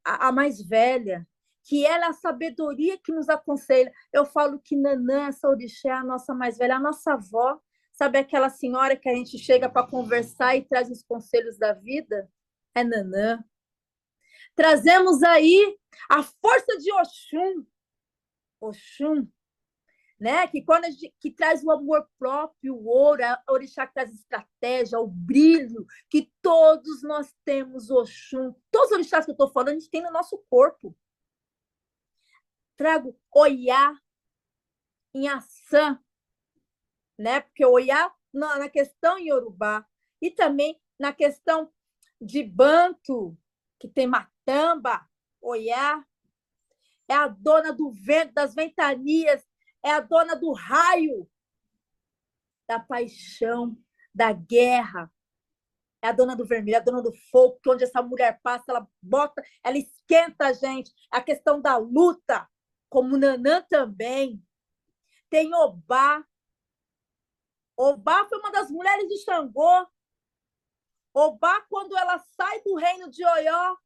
a mais velha, que ela é a sabedoria que nos aconselha. Eu falo que Nanã, essa orixá, é a nossa mais velha, a nossa avó. Sabe aquela senhora que a gente chega para conversar e traz os conselhos da vida? É Nanã. Trazemos aí a força de Oxum, né? Que quando que traz o amor próprio, o ouro, a orixá que traz estratégia, o brilho, que todos nós temos Oxum. Todos os orixás que eu estou falando, a gente tem no nosso corpo. Trago Oiá, Inhaçã, né? Porque Oiá na questão Yorubá e também na questão de Banto, que tem Matamba, Oiá, é a dona do vento, das ventanias, é a dona do raio, da paixão, da guerra, é a dona do vermelho, é a dona do fogo, que onde essa mulher passa, ela esquenta a gente, é a questão da luta, como Nanã também. Tem Obá. Obá foi uma das mulheres de Xangô. Obá, quando ela sai do reino de Oió,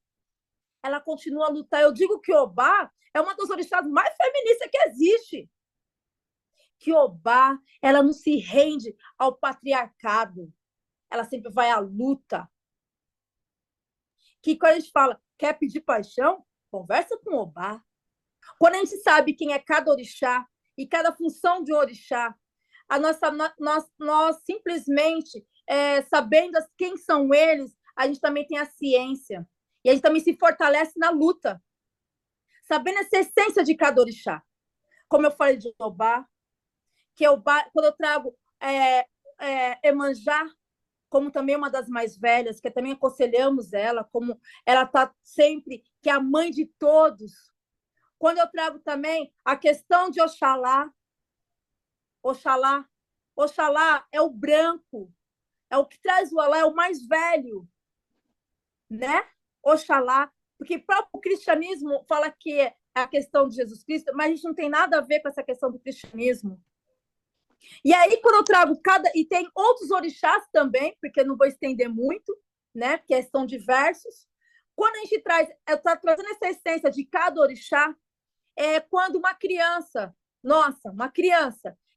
ela continua a lutar. Eu digo que Obá é uma das orixás mais feministas que existe. Que Obá, ela não se rende ao patriarcado. Ela sempre vai à luta. Que quando a gente fala, quer pedir paixão? Conversa com Obá. Quando a gente sabe quem é cada orixá e cada função de um orixá, nós simplesmente, sabendo quem são eles, a gente também tem a ciência. E a gente também se fortalece na luta. Sabendo essa essência de cada orixá. Como eu falei de Obá, que Obá, quando eu trago Emanjá, como também uma das mais velhas, que também aconselhamos ela, como ela está sempre, que é a mãe de todos. Quando eu trago também a questão de Oxalá, Oxalá é o branco, é o que traz o Alá, é o mais velho, né? Oxalá, porque o próprio cristianismo fala que é a questão de Jesus Cristo, mas a gente não tem nada a ver com essa questão do cristianismo. E aí, quando eu trago e tem outros orixás também, porque eu não vou estender muito, né? Porque são diversos. Quando a gente eu estou trazendo essa essência de cada orixá, é quando uma criança,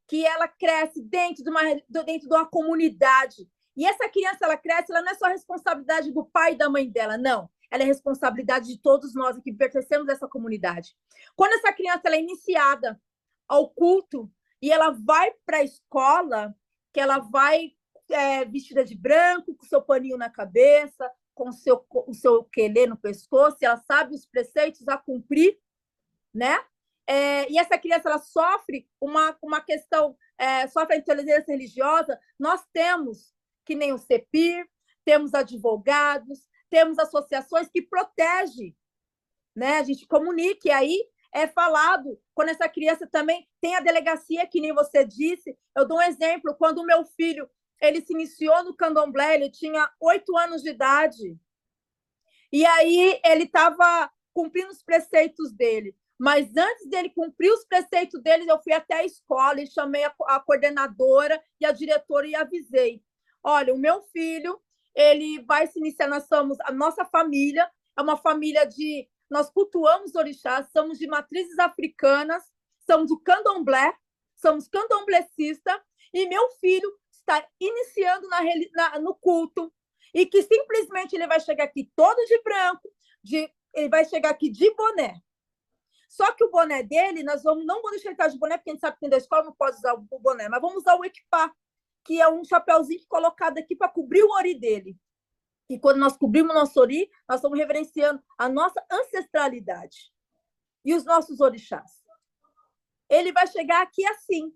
que ela cresce dentro de uma comunidade. E essa criança, ela cresce, ela não é só responsabilidade do pai e da mãe dela, não. Ela é responsabilidade de todos nós que pertencemos a essa comunidade. Quando essa criança ela é iniciada ao culto e ela vai para a escola, que ela vai vestida de branco, com seu paninho na cabeça, com o seu quelê no pescoço, e ela sabe os preceitos a cumprir, né? E essa criança ela sofre uma questão, sofre a intolerância religiosa. Nós temos, que nem o CEPIR, temos advogados, temos associações que protegem, né? A gente comunica, e aí é falado, quando essa criança também tem a delegacia, que nem você disse. Eu dou um exemplo, quando o meu filho ele se iniciou no candomblé, ele tinha 8 anos de idade, e aí ele estava cumprindo os preceitos dele. Mas antes dele cumprir os preceitos dele, eu fui até a escola e chamei a coordenadora e a diretora e avisei. Olha, o meu filho, ele vai se iniciar, a nossa família é uma família nós cultuamos orixás, somos de matrizes africanas, somos do candomblé, somos candomblecistas, e meu filho está iniciando no culto, e que simplesmente ele vai chegar aqui todo de branco, ele vai chegar aqui de boné. Só que o boné dele, não vou deixar ele estar de boné, porque a gente sabe que dentro da escola não pode usar o boné, mas vamos usar o equipar, que é um chapéuzinho colocado aqui para cobrir o ori dele. E quando nós cobrimos o nosso ori, nós estamos reverenciando a nossa ancestralidade e os nossos orixás. Ele vai chegar aqui assim.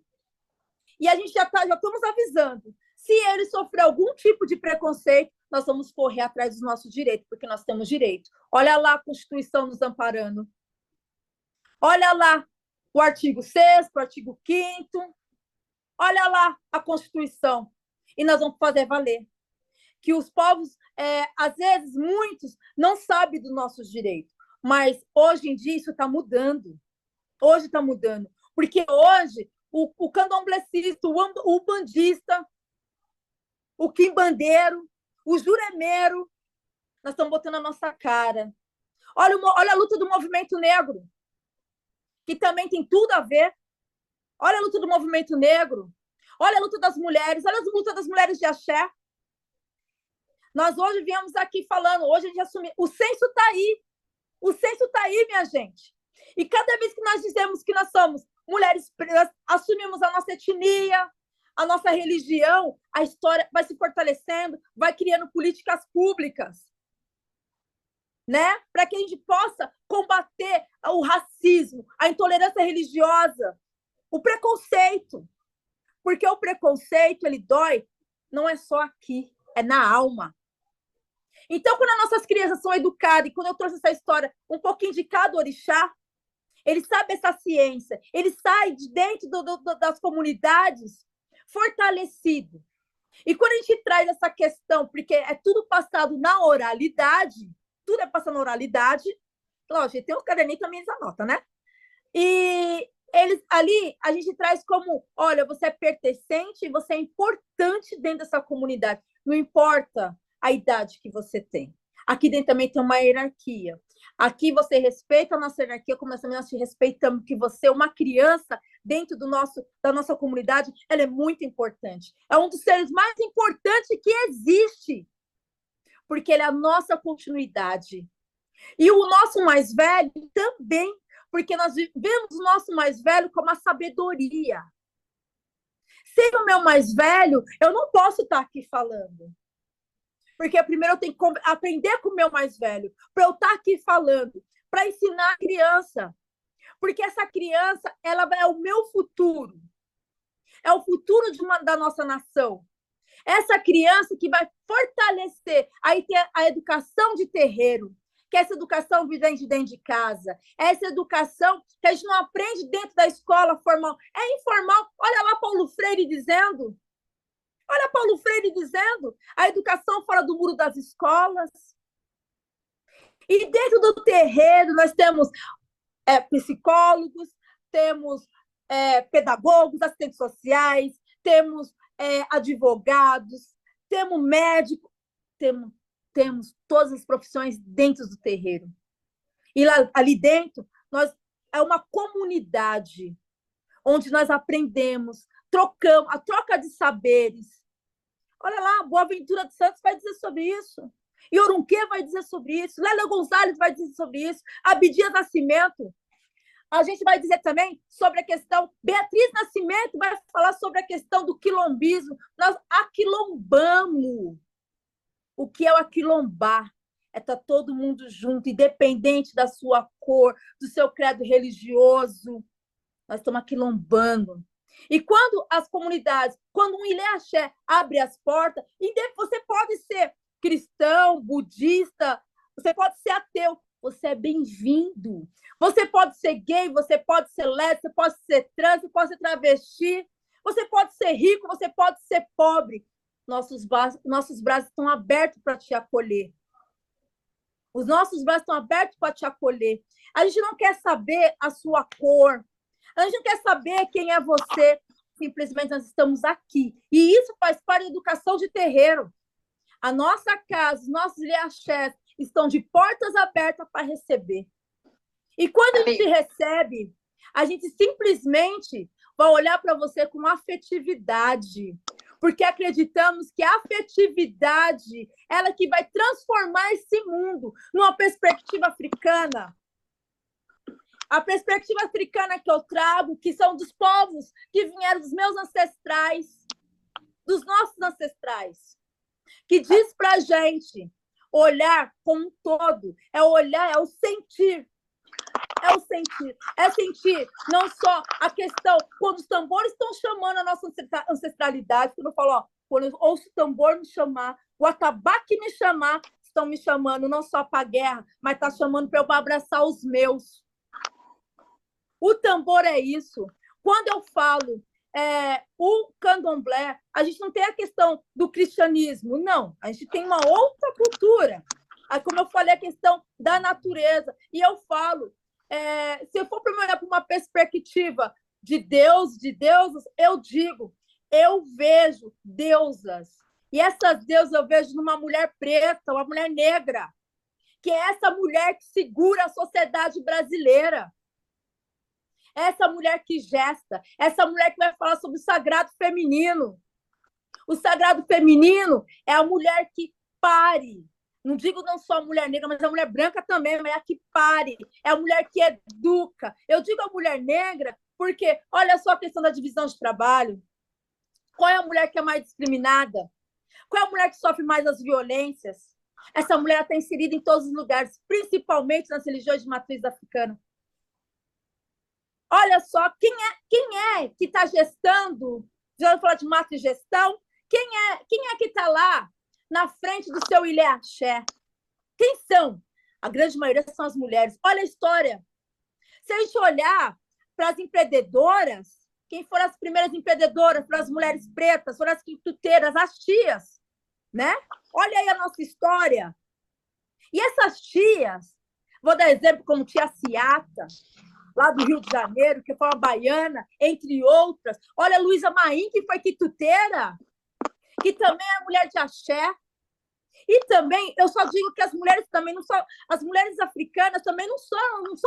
E a gente já estamos avisando. Se ele sofrer algum tipo de preconceito, nós vamos correr atrás dos nossos direitos, porque nós temos direito. Olha lá a Constituição nos amparando. Olha lá o artigo 6º, o artigo 5º. Olha lá a Constituição. E nós vamos fazer valer. Que os povos, às vezes, muitos não sabem dos nossos direitos. Mas hoje em dia isso está mudando. Hoje está mudando. Porque hoje o candomblessista, o bandista, o quimbandeiro, o juremeiro, nós estamos botando a nossa cara. Olha a luta do movimento negro, que também tem tudo a ver. Olha a luta do movimento negro. Olha a luta das mulheres. Olha a luta das mulheres de axé. Nós hoje viemos aqui falando, hoje a gente assumiu. O censo está aí. O censo está aí, minha gente. E cada vez que nós dizemos que nós somos mulheres pretas, assumimos a nossa etnia, a nossa religião, a história vai se fortalecendo, vai criando políticas públicas, né? Para que a gente possa combater o racismo, a intolerância religiosa, o preconceito. Porque o preconceito, ele dói, não é só aqui, é na alma. Então, quando as nossas crianças são educadas, e quando eu trouxe essa história, um pouquinho de cada orixá, ele sabe essa ciência, ele sai de dentro das comunidades fortalecido. E quando a gente traz essa questão, porque é tudo passado na oralidade, tudo é passado na oralidade, lógico, tem uns caderninhos também, eles anotam, né? E eles ali, a gente traz como, olha, você é pertencente, você é importante dentro dessa comunidade, não importa a idade que você tem. Aqui dentro também tem uma hierarquia. Aqui você respeita a nossa hierarquia, como nós te respeitamos, que você é uma criança dentro da nossa comunidade, ela é muito importante. É um dos seres mais importantes que existe, porque ele é a nossa continuidade. E o nosso mais velho também, porque nós vemos o nosso mais velho como a sabedoria. Sendo o meu mais velho, eu não posso estar aqui falando. Porque primeiro eu tenho que aprender com o meu mais velho, para eu estar aqui falando, para ensinar a criança. Porque essa criança, ela é o meu futuro. É o futuro da nossa nação. Essa criança que vai fortalecer. Aí tem a educação de terreiro, que é essa educação vem de dentro de casa. Essa educação que a gente não aprende dentro da escola formal. É informal. Olha lá Paulo Freire dizendo. Olha Paulo Freire dizendo, a educação fora do muro das escolas. E dentro do terreiro nós temos psicólogos, temos pedagogos, assistentes sociais, temos advogados, temos médicos, temos todas as profissões dentro do terreiro. E ali dentro é uma comunidade onde nós aprendemos, trocamos, a troca de saberes. Olha lá, Boaventura dos Santos vai dizer sobre isso. Yorunquê vai dizer sobre isso. Lélia Gonzalez vai dizer sobre isso. Abdias Nascimento. A gente vai dizer também sobre a questão... Beatriz Nascimento vai falar sobre a questão do quilombismo. Nós aquilombamos. O que é o aquilombar? É estar todo mundo junto, independente da sua cor, do seu credo religioso. Nós estamos aquilombando. E quando as comunidades, quando um Ilê Axé abre as portas, você pode ser cristão, budista, você pode ser ateu, você é bem-vindo. Você pode ser gay, você pode ser lésbica, você pode ser trans, você pode ser travesti, você pode ser rico, você pode ser pobre. Nossos braços estão abertos para te acolher. Os nossos braços estão abertos para te acolher. A gente não quer saber a sua cor. A gente não quer saber quem é você. Simplesmente nós estamos aqui. E isso faz parte da educação de terreiro. A nossa casa, os nossos Ilê Axés estão de portas abertas para receber. E quando a gente recebe, a gente simplesmente vai olhar para você com afetividade. Porque acreditamos que a afetividade ela que vai transformar esse mundo numa perspectiva africana. A perspectiva africana que eu trago, que são dos povos que vieram dos meus ancestrais, dos nossos ancestrais, que diz para a gente olhar como um todo, é olhar, é o sentir. É sentir não só a questão, quando os tambores estão chamando a nossa ancestralidade, quando eu falo, ó, quando eu ouço o tambor me chamar, o atabaque me chamar, estão me chamando não só para a guerra, mas está chamando para eu abraçar os meus. O tambor é isso. Quando eu falo o candomblé, a gente não tem a questão do cristianismo, não. A gente tem uma outra cultura. Aí, como eu falei, a questão da natureza. E eu falo, se eu for para olhar para uma perspectiva de Deus, de deusas, eu digo, eu vejo deusas. E essas deusas eu vejo numa mulher preta, uma mulher negra, que é essa mulher que segura a sociedade brasileira. Essa mulher que gesta, essa mulher que vai falar sobre o sagrado feminino. O sagrado feminino é a mulher que pare. Não digo não só a mulher negra, mas a mulher branca também, mas é a que pare. É a mulher que educa. Eu digo a mulher negra porque, olha só a questão da divisão de trabalho. Qual é a mulher que é mais discriminada? Qual é a mulher que sofre mais as violências? Essa mulher está inserida em todos os lugares, principalmente nas religiões de matriz africana. Olha só, quem é que está gestando? Já vou falar de matrigestão? Quem é que está lá na frente do seu Ilê Axé? Quem são? A grande maioria são as mulheres. Olha a história. Se a gente olhar para as empreendedoras, quem foram as primeiras empreendedoras, foram as mulheres pretas, foram as quintuteiras, as tias, né? Olha aí a nossa história. E essas tias, vou dar exemplo como tia Ciata, lá do Rio de Janeiro, que foi uma baiana, entre outras. Olha a Luísa Maim, que foi quituteira, que também é mulher de axé. E também, eu só digo que as mulheres também não são... As mulheres africanas também não são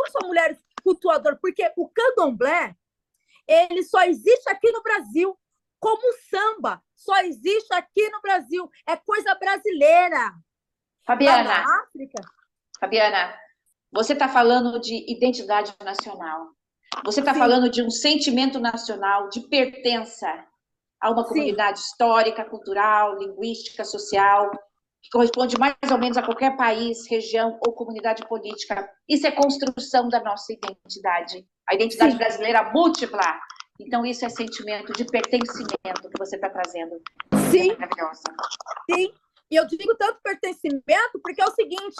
só mulheres cultuadoras, porque o candomblé, ele só existe aqui no Brasil, como o samba, só existe aqui no Brasil. É coisa brasileira. Fabiana, lá na África. Fabiana, você está falando de identidade nacional. Você está falando de um sentimento nacional, de pertença a uma comunidade histórica, cultural, linguística, social, que corresponde mais ou menos a qualquer país, região ou comunidade política. Isso é construção da nossa identidade. A identidade brasileira múltipla. Então, isso é sentimento de pertencimento que você está trazendo. Sim. É maravilhosa. Sim. E eu digo tanto pertencimento porque é o seguinte,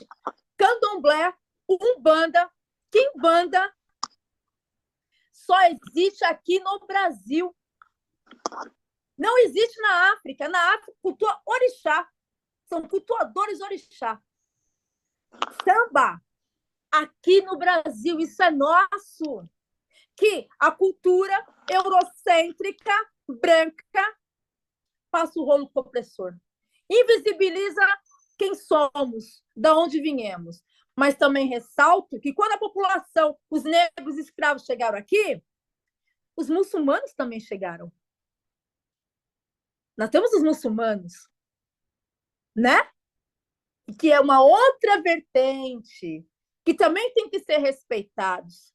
candomblé, umbanda, quimbanda, só existe aqui no Brasil. Não existe na África. Na África, cultua orixá. São cultuadores orixá. Samba, aqui no Brasil, isso é nosso. Que a cultura eurocêntrica, branca, passa o rolo compressor. Invisibiliza quem somos, de onde viemos. Mas também ressalto que quando a população, os negros escravos chegaram aqui, os muçulmanos também chegaram. Nós temos os muçulmanos, né? Que é uma outra vertente, que também tem que ser respeitados.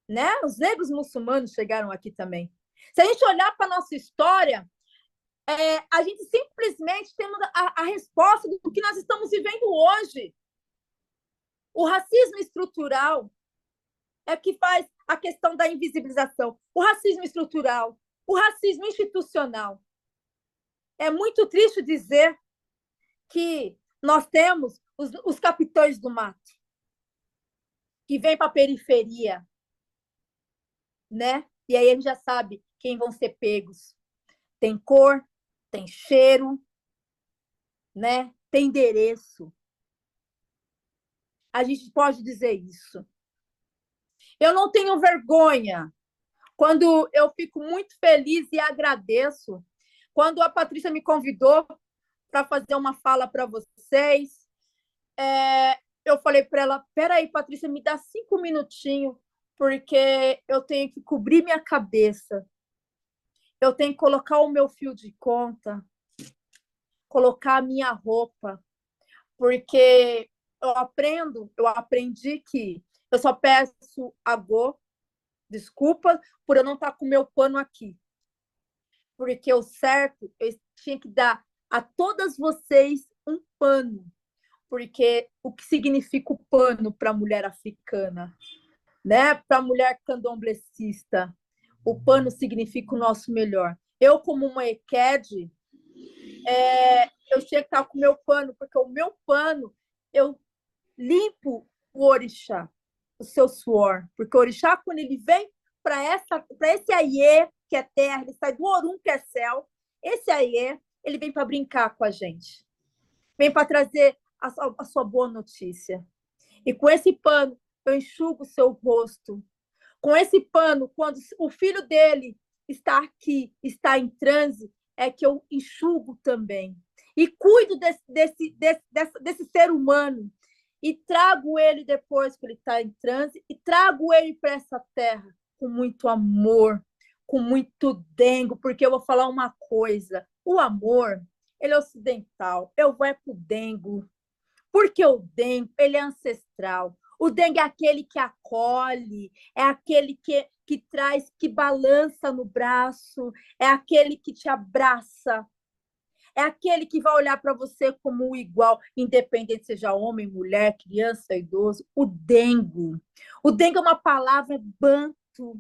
Né? Os negros muçulmanos chegaram aqui também. Se a gente olhar para a nossa história, a gente simplesmente tem a resposta do que nós estamos vivendo hoje. O racismo estrutural é que faz a questão da invisibilização. O racismo estrutural, o racismo institucional. É muito triste dizer que nós temos os capitães do mato, que vêm para a periferia, né? E aí a gente já sabe quem vão ser pegos. Tem cor, tem cheiro, né? Tem endereço. A gente pode dizer isso. Eu não tenho vergonha quando eu fico muito feliz e agradeço quando a Patrícia me convidou para fazer uma fala para vocês. Eu falei para ela, peraí, Patrícia, me dá 5 minutinhos, porque eu tenho que cobrir minha cabeça. Eu tenho que colocar o meu fio de conta, colocar a minha roupa, porque eu aprendi que Eu só peço a Go desculpa por eu não estar com o meu pano aqui. Porque o certo, eu tinha que dar a todas vocês um pano. Porque o que significa o pano para a mulher africana, né? Para a mulher candomblessista, o pano significa o nosso melhor. Eu, como uma EQED, eu tinha que estar com o meu pano, porque o meu pano, eu limpo o orixá, o seu suor. Porque o orixá, quando ele vem para esse aiê, que é terra, ele sai do Orum, que é céu, esse aiê, ele vem para brincar com a gente. Vem para trazer a sua boa notícia. E com esse pano, eu enxugo o seu rosto. Com esse pano, quando o filho dele está aqui, está em transe, é que eu enxugo também. E cuido desse ser humano. E trago ele depois que ele está em transe, e trago ele para essa terra com muito amor, com muito dengo, porque eu vou falar uma coisa, o amor, ele é ocidental, eu vou para o dengo, porque o dengo, ele é ancestral. O dengue é aquele que acolhe, é aquele que traz, que balança no braço, é aquele que te abraça, é aquele que vai olhar para você como um igual, independente seja homem, mulher, criança, idoso. O dengo. O dengo é uma palavra banto.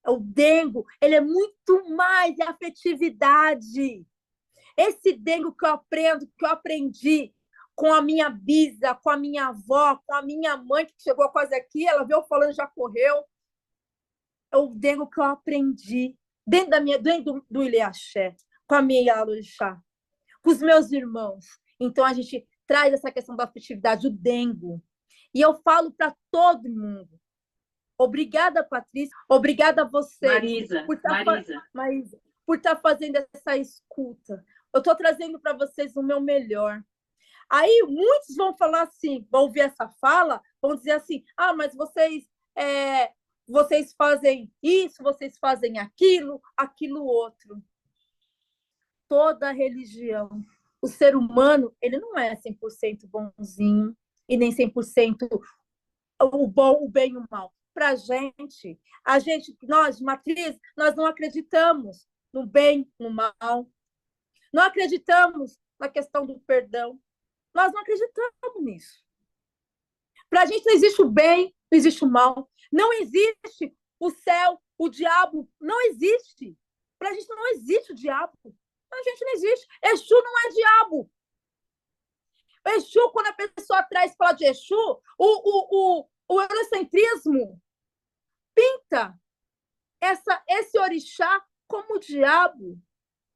O dengo, ele é muito mais afetividade. Esse dengo que eu aprendi com a minha bisa, com a minha avó, com a minha mãe, que chegou quase aqui, ela veio falando, já correu. É o dengo que eu aprendi dentro do Ilhéaxé, com a minha Yalorixá, com os meus irmãos. Então, a gente traz essa questão da afetividade, o dengo. E eu falo para todo mundo. Obrigada, Patrícia. Obrigada a você. Marisa, por estar fazendo essa escuta. Eu estou trazendo para vocês o meu melhor. Aí, muitos vão falar assim, vão ouvir essa fala, vão dizer assim, mas vocês fazem isso, vocês fazem aquilo outro. Toda religião. O ser humano, ele não é 100% bonzinho e nem 100% o bom, o bem e o mal. Para nós, matriz, nós não acreditamos no bem, no mal. Não acreditamos na questão do perdão. Nós não acreditamos nisso. Para a gente não existe o bem, não existe o mal. Não existe o céu, o diabo. Não existe. Para a gente não existe o diabo. A gente não existe. Exu não é diabo. Exu, quando a pessoa traz fala de Exu, o eurocentrismo pinta esse orixá como o diabo.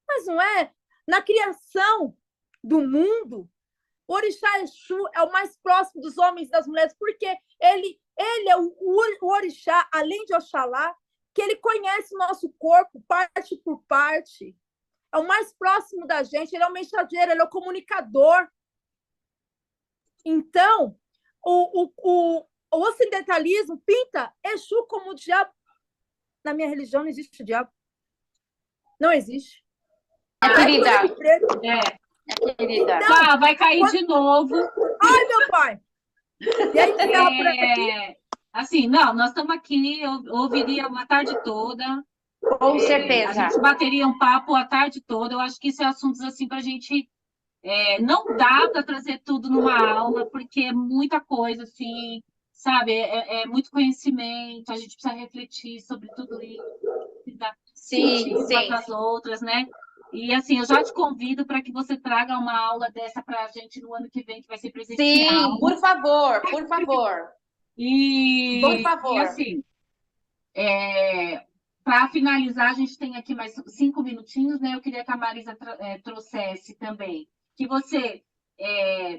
Mas não é. Na criação do mundo, o orixá Exu é o mais próximo dos homens e das mulheres, porque ele é o orixá, além de Oxalá, que ele conhece o nosso corpo, parte por parte. É o mais próximo da gente, ele é o mensageiro, ele é o comunicador. Então, o ocidentalismo pinta Exu como o diabo. Na minha religião não existe o diabo. Não existe. Querida. Querida. Então, vai cair de novo. Ai, meu pai! E aí, por aqui? Assim, não, nós estamos aqui, eu ouviria uma tarde toda. Com certeza. A gente bateria um papo a tarde toda. Eu acho que isso é assuntos assim para a gente. Não dá para trazer tudo numa aula, porque é muita coisa, assim, sabe? É muito conhecimento, a gente precisa refletir sobre tudo isso. Sim. Umas das outras, né? E assim, eu já te convido para que você traga uma aula dessa para a gente no ano que vem, que vai ser presencial. Sim, por favor. Por favor. E assim, para finalizar, a gente tem aqui mais 5 minutinhos, né? Eu queria que a Marisa trouxesse também, que você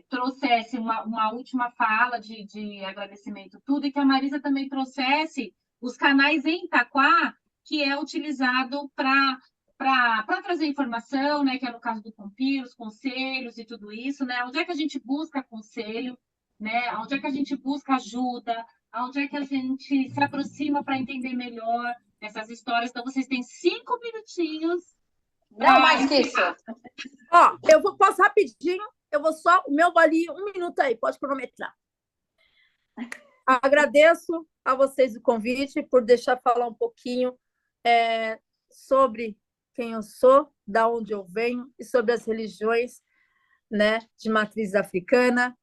trouxesse uma última fala de agradecimento, tudo, e que a Marisa também trouxesse os canais em Itaquá, que é utilizado para trazer informação, né? Que é no caso do Compir, os conselhos e tudo isso, né? Onde é que a gente busca conselho, né? Onde é que a gente busca ajuda, onde é que a gente se aproxima para entender melhor essas histórias. Então, vocês têm 5 minutinhos. Não mais que isso. Posso rapidinho, eu vou só, o meu vale 1 minuto aí, pode cronometrar. Agradeço a vocês o convite, por deixar falar um pouquinho sobre quem eu sou, da onde eu venho e sobre as religiões, né, de matriz africana,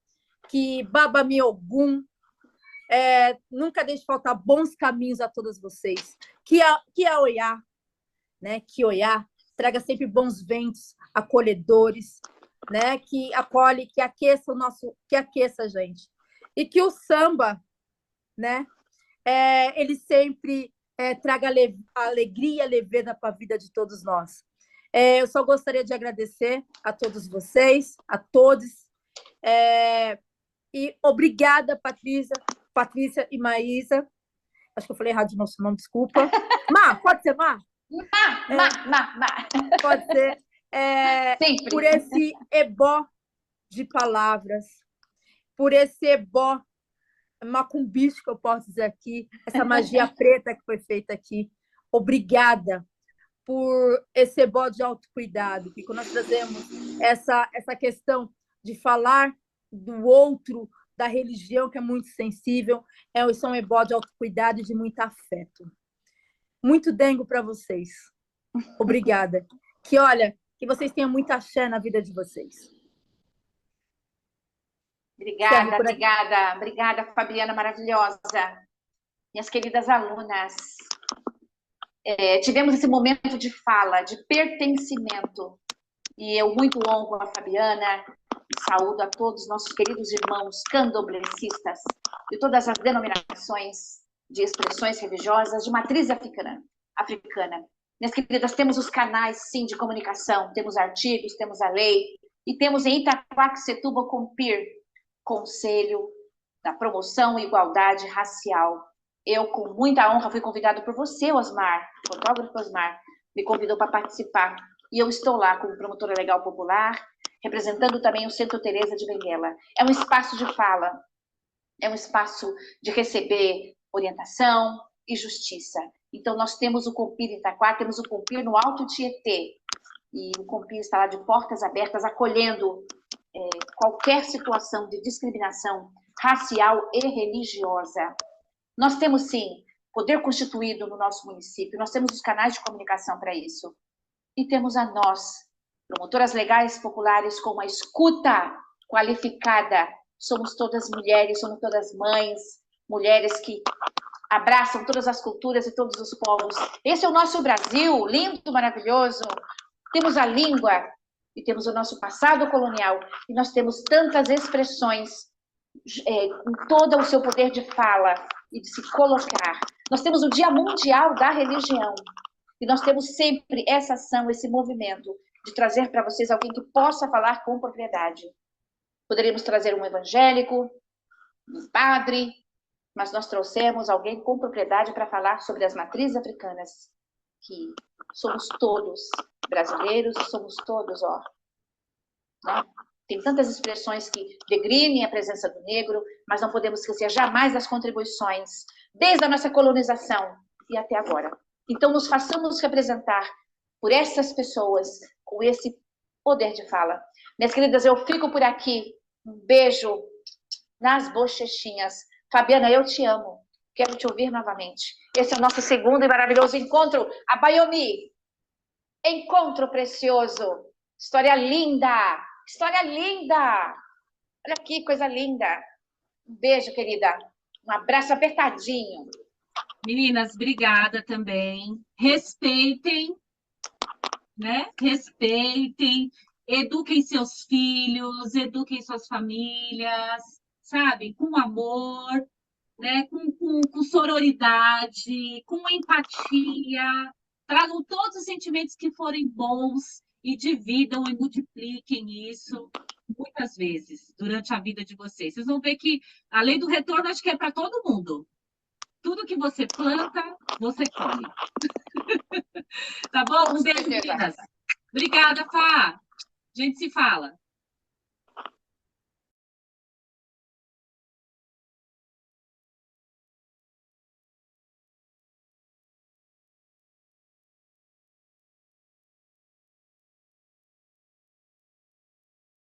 que Baba Miogum nunca deixe faltar bons caminhos a todos vocês, que a Oiá, né, que Oiá traga sempre bons ventos, acolhedores, né, que acolhe, que aqueça a gente, e que o samba, né, ele sempre traga alegria, leveza para a vida de todos nós. Eu só gostaria de agradecer a todos vocês, a todos, e obrigada, Patrícia e Maísa. Acho que eu falei errado de nosso nome, desculpa. Má, pode ser Má? Má. Pode ser. Sempre. Por esse ebó de palavras, por esse ebó macumbístico, que eu posso dizer aqui, essa magia preta que foi feita aqui. Obrigada por esse ebó de autocuidado, que quando nós trazemos essa questão de falar do outro, da religião, que é muito sensível, isso é um ebó de autocuidado e de muito afeto. Muito dengo para vocês. Obrigada. Que vocês tenham muita axé na vida de vocês. Obrigada, Fabiana maravilhosa. Minhas queridas alunas, tivemos esse momento de fala, de pertencimento, e eu muito honro a Fabiana, e saúdo a todos nossos queridos irmãos candoblecistas de todas as denominações de expressões religiosas de matriz africana. Minhas queridas, temos os canais, sim, de comunicação, temos artigos, temos a lei, e temos em Itaquaquecetuba o COMPIR, Conselho da Promoção e Igualdade Racial. Eu, com muita honra, fui convidado por você, Osmar, fotógrafo Osmar, me convidou para participar. E eu estou lá como promotora legal popular, representando também o Centro Teresa de Benguela. É um espaço de fala, é um espaço de receber orientação e justiça. Então, nós temos o COMPIR em Itaquá, temos o COMPIR no Alto Tietê. E o COMPIR está lá de portas abertas, acolhendo qualquer situação de discriminação racial e religiosa. Nós temos, sim, poder constituído no nosso município, nós temos os canais de comunicação para isso. E temos a nós, promotoras legais populares, com uma escuta qualificada. Somos todas mulheres, somos todas mães, mulheres que abraçam todas as culturas e todos os povos. Esse é o nosso Brasil, lindo, maravilhoso. Temos a língua e temos o nosso passado colonial. E nós temos tantas expressões com todo o seu poder de fala e de se colocar. Nós temos o Dia Mundial da Religião. E nós temos sempre essa ação, esse movimento de trazer para vocês alguém que possa falar com propriedade. Poderíamos trazer um evangélico, um padre, mas nós trouxemos alguém com propriedade para falar sobre as matrizes africanas, que somos todos brasileiros e somos todos, né? Tem tantas expressões que degrinem a presença do negro, mas não podemos esquecer jamais das contribuições, desde a nossa colonização e até agora. Então, nos façamos representar por essas pessoas com esse poder de fala. Minhas queridas, eu fico por aqui. Um beijo nas bochechinhas. Fabiana, eu te amo. Quero te ouvir novamente. Esse é o nosso segundo e maravilhoso encontro. A Bayomi. Encontro precioso. História linda. História linda. Olha aqui, coisa linda. Um beijo, querida. Um abraço apertadinho. Meninas, obrigada também. Respeitem, né? Respeitem, eduquem seus filhos, eduquem suas famílias, sabe? Com amor, né? Com sororidade, com empatia. Tragam todos os sentimentos que forem bons e dividam e multipliquem isso muitas vezes durante a vida de vocês. Vocês vão ver que a lei do retorno acho que é para todo mundo. Tudo que você planta, você colhe. Tá bom? Um beijo, meninas. Obrigada, Fá. A gente se fala.